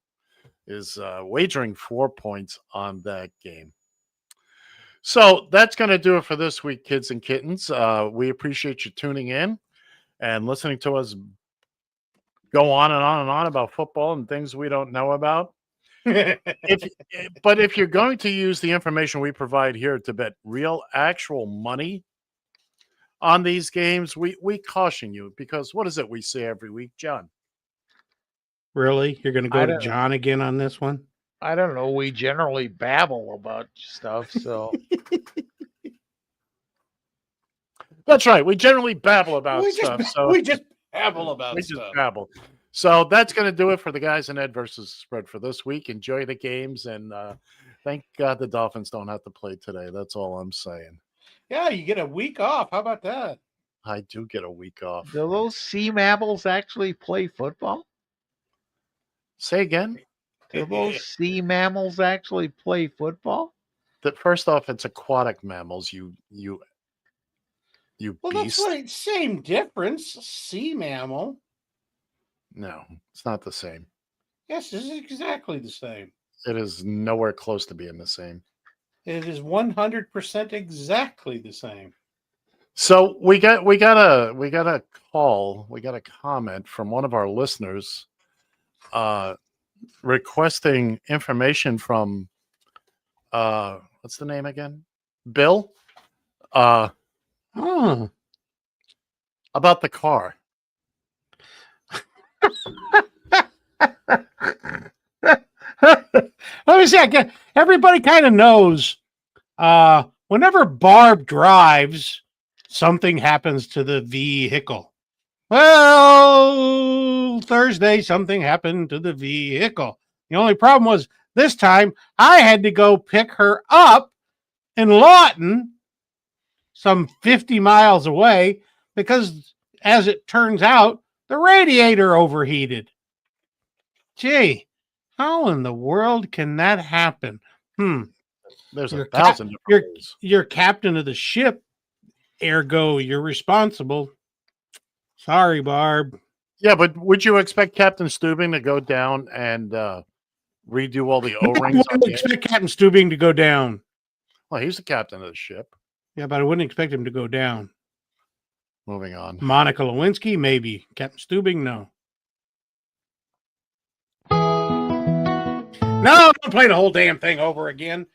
I: is wagering 4 points on that game. So that's going to do it for this week, kids and kittens. We appreciate you tuning in and listening to us go on and on and on about football and things we don't know about. But if you're going to use the information we provide here to bet real, actual money on these games, we caution you, because what is it we say every week, John?
K: Really? You're going to
J: I
K: go to
J: don't know.
K: John again on this one?
J: I don't know. We generally babble about stuff, so
I: That's right. We generally babble about stuff.
K: We just babble about
I: we
K: stuff.
I: just babble. So that's going to do it for the guys in Ed versus Spread for this week. Enjoy the games, and thank God the Dolphins don't have to play today. That's all I'm saying.
K: Yeah, you get a week off. How about that?
I: I do get a week off.
J: do those sea mammals actually play football?
I: Say again?
J: Do those sea mammals actually play football?
I: First off, it's aquatic mammals. You You
K: Well,
I: beast.
K: that's what same difference. Sea mammal.
I: No, it's not the same.
K: Yes, this is exactly the same.
I: It is nowhere close to being the same.
K: It is 100% exactly the same.
I: So we got a call, we got a comment from one of our listeners requesting information from what's the name again? Bill? About the car.
K: Let me see. Everybody kind of knows whenever Barb drives, something happens to the vehicle. Well, Thursday, something happened to the vehicle. The only problem was this time I had to go pick her up in Lawton, some 50 miles away, because as it turns out, the radiator overheated. Gee, how in the world can that happen?
I: There's
K: You're
I: 1,000 different ways.
K: you're captain of the ship, ergo you're responsible. Sorry, Barb.
I: Yeah, but would you expect Captain Steubing to go down and redo all the O-rings?
K: I wouldn't expect Captain Steubing to go down.
I: Well, he's the captain of the ship.
K: Yeah, but I wouldn't expect him to go down.
I: Moving on.
K: Monica Lewinsky, maybe. Captain Steubing, no. No, don't play the whole damn thing over again.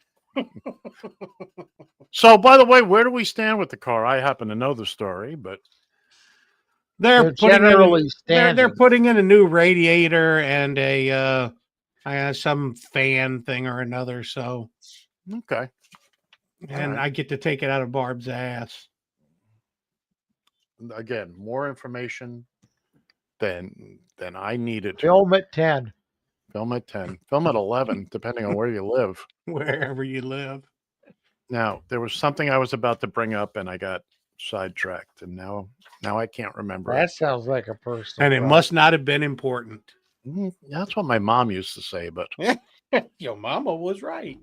I: So, by the way, where do we stand with the car? I happen to know the story, but
K: They're
J: generally
K: they're putting in a new radiator and a some fan thing or another. So
I: okay,
K: and
I: right.
K: I get to take it out of Barb's ass.
I: Again, more information than I needed.
J: Film at 10.
I: Film at 10. Film at 11, depending on where you live.
K: Wherever you live.
I: Now, there was something I was about to bring up, and I got sidetracked, and now I can't remember.
J: That sounds like a personal.
K: And it must not have been important.
I: That's what my mom used to say, but
K: your mama was right.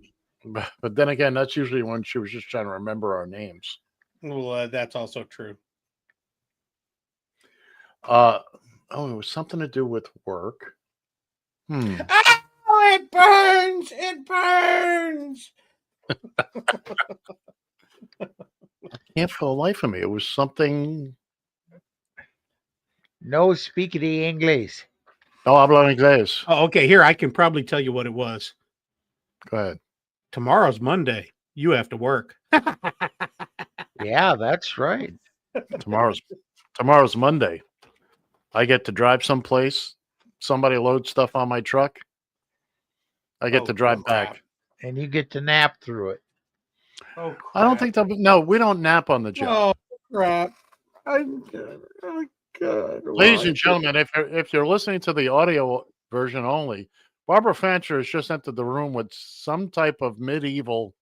I: But then again, that's usually when she was just trying to remember our names.
K: Well, that's also true.
I: It was something to do with work.
K: Oh, it burns! It burns!
I: I can't for the life of me. It was something.
J: No speakity English.
I: No hablo inglés.
K: Oh, okay. Here, I can probably tell you what it was.
I: Go ahead.
K: Tomorrow's Monday. You have to work.
J: Yeah, that's right.
I: Tomorrow's Monday. I get to drive someplace. Somebody loads stuff on my truck. I get to drive back.
J: And you get to nap through it.
K: Oh,
I: I don't think no, we don't nap on the job.
K: Oh, crap. I'm good. Oh, God.
I: Ladies and gentlemen, if you're listening to the audio version only, Barbara Fancher has just entered the room with some type of medieval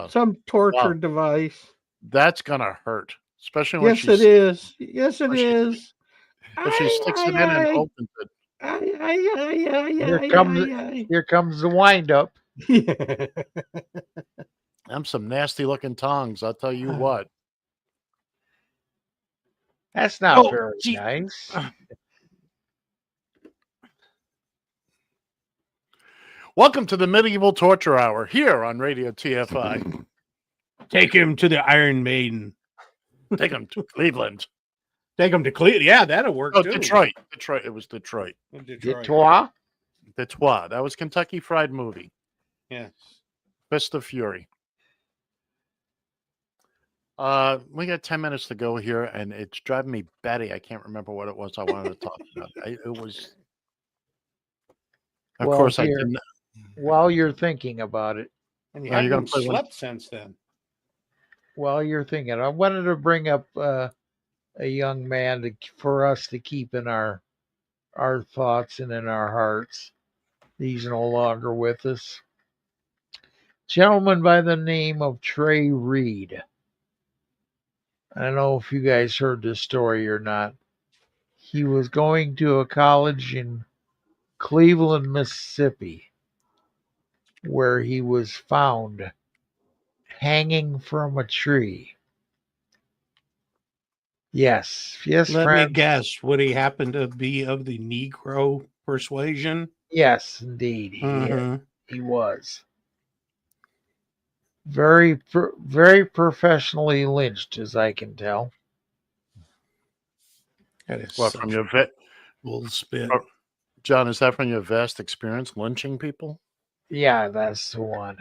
K: some torture device.
I: That's gonna hurt, especially when
K: yes, it is. Yes, it is.
I: If she sticks it in and opens it.
J: Here comes the wind up.
I: I'm some nasty looking tongs. I'll tell you what.
J: That's not very nice.
I: Welcome to the Medieval Torture Hour here on Radio TFI.
K: Take him to the Iron Maiden.
I: Take him to Cleveland.
K: Take him to Cleveland. Yeah, that'll work too.
I: Detroit. It was Detroit.
J: Detroit.
I: Detroit. That was Kentucky Fried Movie.
K: Yes.
I: Fist of Fury. We got 10 minutes to go here, and it's driving me batty. I can't remember what it was I wanted to talk about. It was. Of course, I didn't.
J: While you're thinking about it,
K: and you haven't slept since then.
J: While you're thinking, I wanted to bring up a young man for us to keep in our thoughts and in our hearts. He's no longer with us. Gentleman by the name of Trey Reed. I don't know if you guys heard this story or not. He was going to a college in Cleveland, Mississippi, where he was found hanging from a tree. Yes. Yes,
K: Let me
J: friend.
K: guess. Would he happen to be of the Negro persuasion?
J: Yes, indeed.
K: Mhm.
J: He was. Very professionally lynched, as I can tell.
K: That is
I: What from
K: such
I: your vet?
K: bull spit.
I: John, is that from your vast experience lynching people?
J: Yeah, that's the one.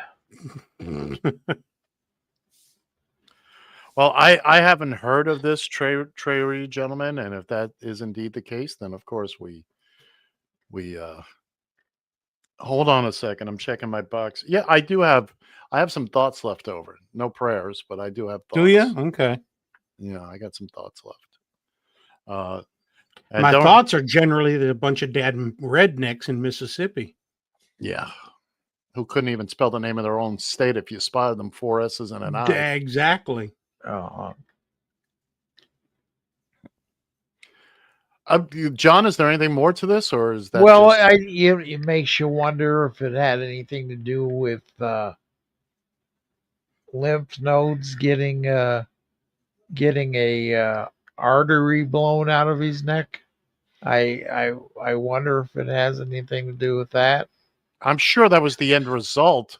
I: Well, I haven't heard of this Treasury gentleman, and if that is indeed the case, then of course we hold on a second. I'm checking my box. Yeah, I have some thoughts left over. No prayers, but I do have thoughts.
K: Do you? Okay.
I: Yeah, I got some thoughts left. And
K: My
I: don't
K: thoughts are generally that a bunch of dad rednecks in Mississippi.
I: Yeah. Who couldn't even spell the name of their own state if you spotted them 4 S's and an I.
K: Exactly.
I: John, is there anything more to this, or is that
J: Well,
I: just...
J: it makes you wonder if it had anything to do with lymph nodes getting a artery blown out of his neck. I wonder if it has anything to do with that.
I: I'm sure that was the end result.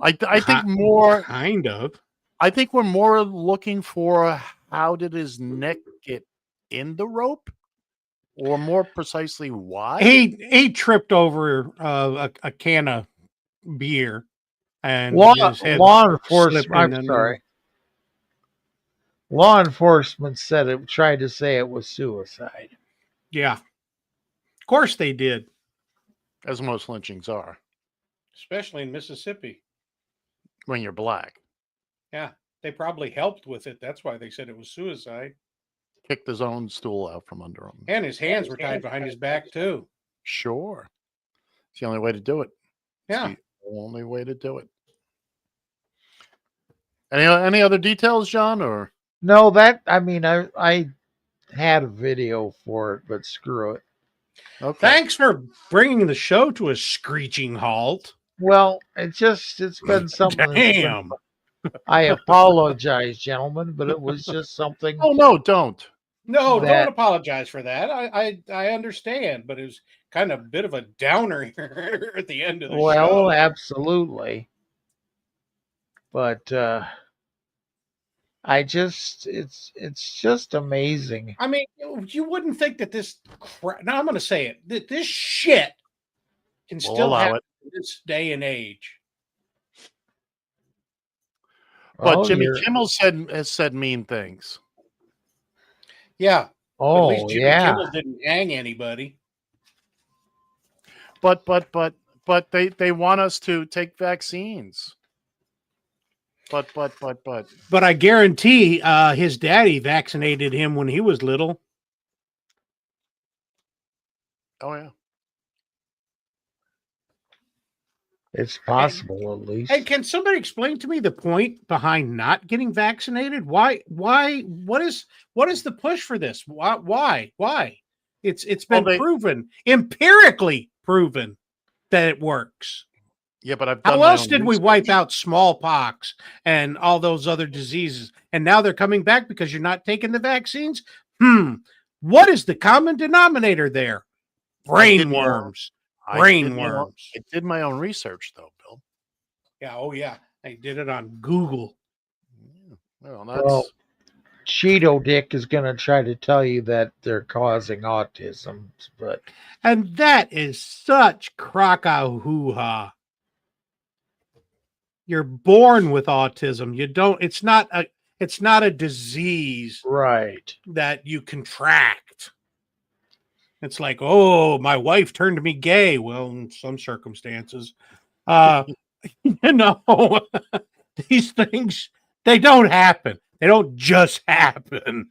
I: I think more...
K: Kind of.
I: I think we're more looking for how did his neck get in the rope, or more precisely why.
K: He tripped over a can of beer, and his head
J: Law
K: slipped
J: enforcement.
K: in
J: I'm
K: and
J: sorry. Law enforcement said it. Tried to say it was suicide.
K: Yeah, of course they did,
I: As most lynchings are,
K: especially in Mississippi.
I: when you're black.
K: Yeah, they probably helped with it. That's why they said it was suicide.
I: Kicked his own stool out from under him.
K: And his hands were tied behind his back too.
I: Sure. It's the only way to do it.
K: Yeah.
I: It's the only way to do it. Any other details, John? Or
J: No, I had a video for it, but screw it.
I: okay.
K: Thanks for bringing the show to a screeching halt.
J: Well, it's been something.
K: Damn.
J: I apologize, gentlemen, but it was just something.
I: Oh no, don't.
K: No,
J: that-
K: don't apologize for that. I understand, but it was kind of a bit of a downer here at the end of the show.
J: Well, absolutely. But it's just amazing.
K: I mean, you wouldn't think that this now I'm going to say it, that this shit can
I: We'll
K: still
I: allow
K: happen
I: it.
K: in this day and age.
I: But
J: Oh,
I: Jimmy
J: you're-
I: Kimmel has said mean things.
K: Yeah.
J: Oh,
K: at least Jimmy
J: yeah.
K: Kimmel didn't hang anybody.
I: But they want us to take vaccines. But
K: But I guarantee his daddy vaccinated him when he was little.
I: oh yeah.
J: It's possible, at least.
K: Hey, can somebody explain to me the point behind not getting vaccinated? Why what is the push for this? Why? It's been proven, empirically proven, that it works.
I: Yeah, but I've done
K: How
I: my
K: else
I: own
K: did we
I: research.
K: wipe out smallpox and all those other diseases? And now they're coming back because you're not taking the vaccines? What is the common denominator there? Brain worms. Brain worms.
I: I did my own research, though, Bill.
K: Yeah, oh yeah. I did it on Google.
I: Well, that's
J: Well, Cheeto Dick is going to try to tell you that they're causing autism, but
K: And that is such crocodile hoo-ha. You're born with autism. You don't, it's not a disease
J: right.
K: that you contract. It's like, oh, my wife turned me gay. Well, in some circumstances, these things, they don't happen. They don't just happen.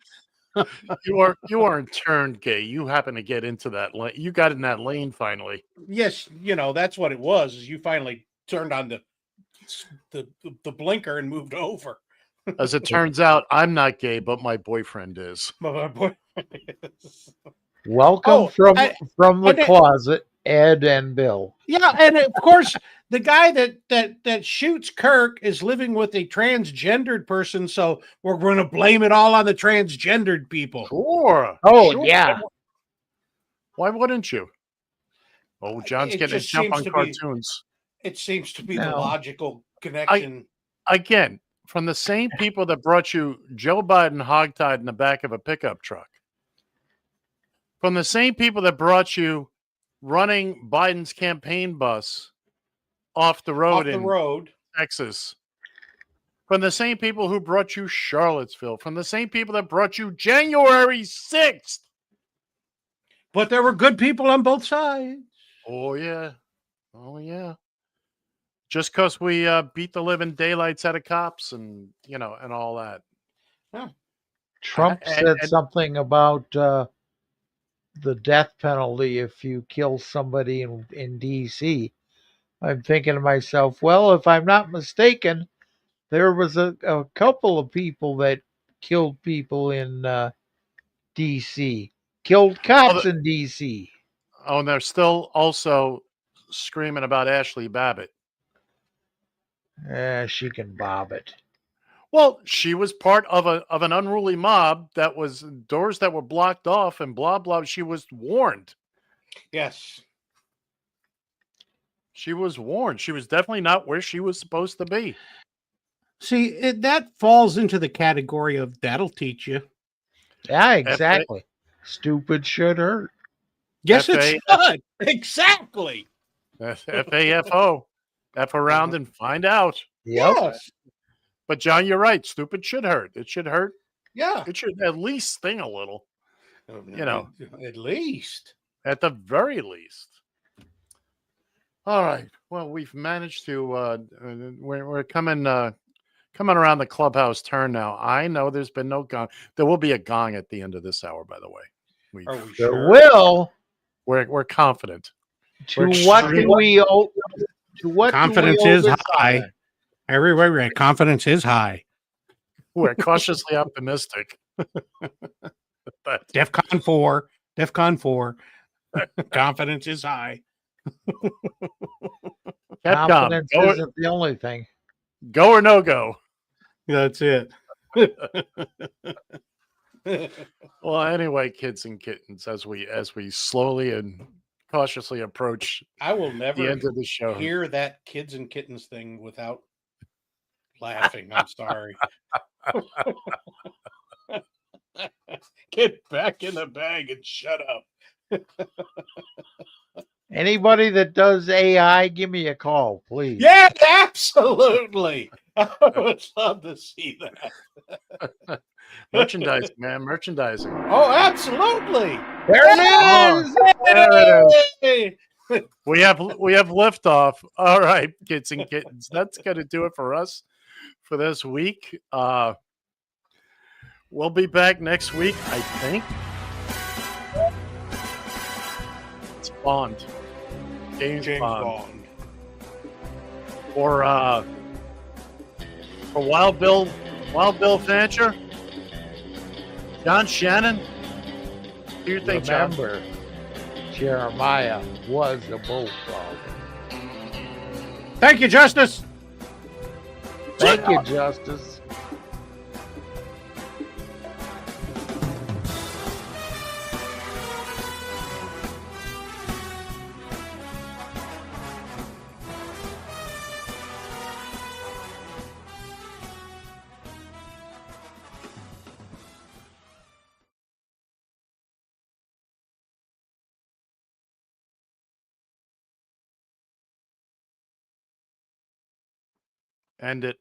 I: you aren't turned gay. You happen to get into that lane. You got in that lane finally.
K: Yes, that's what it was. Is you finally turned on the blinker and moved over.
I: As it turns out, I'm not gay, but my boyfriend is.
K: My boyfriend is.
J: Welcome from the closet, Ed and Bill.
K: Yeah, and of course, the guy that shoots Kirk is living with a transgendered person, so we're going to blame it all on the transgendered people.
I: Sure.
J: Oh,
I: Sure.
J: yeah.
I: Why wouldn't you? Oh, John's
K: It
I: getting a
K: just
I: jump
K: seems
I: on
K: to be.
I: cartoons.
K: It seems to be the
J: No.
K: logical connection.
I: Again, from the same people that brought you Joe Biden hogtied in the back of a pickup truck, from the same people that brought you running Biden's campaign bus off the road in Texas, from the same people who brought you Charlottesville, from the same people that brought you January 6th.
K: But there were good people on both sides.
I: Oh, yeah. Oh, yeah. Just because we beat the living daylights out of cops and, and all that.
J: Trump said something about the death penalty if you kill somebody in D.C. I'm thinking to myself, well, if I'm not mistaken, there was a couple of people that killed people in D.C., killed cops in D.C.
I: Oh, and they're still also screaming about Ashley Babbitt.
J: She can bob it.
I: Well, she was part of an unruly mob that was doors that were blocked off and blah blah. She was warned.
K: Yes.
I: She was warned. She was definitely not where she was supposed to be.
K: See, that falls into the category of that'll teach you.
J: Yeah, exactly. Stupid should hurt.
K: Yes, it should. Exactly.
I: FAFO. F around and find out.
J: Yep.
K: Yes.
I: But John, you're right. Stupid should hurt. It should hurt.
K: Yeah.
I: It should at least sting a little.
K: At least.
I: At the very least. All right. Well, we've managed to. We're coming around the clubhouse turn now. I know there's been no gong. There will be a gong at the end of this hour, by the way.
K: Are we
J: There
K: sure?
J: will.
I: We're confident.
J: To what do we owe? To what
K: Confidence
J: do we owe
K: is
J: this
K: high.
J: honor?
K: Everywhere, confidence is high.
I: We're cautiously optimistic.
K: DEFCON 4. DEFCON 4. Confidence is high.
J: Confidence isn't the only thing.
I: Go or no go.
K: That's it.
I: Well, anyway, kids and kittens, as we slowly and cautiously approach
K: I will
I: the
K: never
I: end of the show.
K: hear that kids and kittens thing without laughing. I'm sorry. Get back in the bag and shut up.
J: Anybody that does AI, give me a call, please.
K: Yeah, absolutely. I would love to see that.
I: Merchandising, man, merchandising.
K: Oh, absolutely.
J: There it is.
I: There it is. We have liftoff. All right, kids and kittens. That's gonna do it for us for this week. We'll be back next week, I think. It's Bond. James Bond. For Wild Bill Fancher. John Shannon. What do you think, John?
J: Remember, Jeremiah was a bullfrog.
K: Thank you, Justice.
J: Thank you, Justice.
I: End it.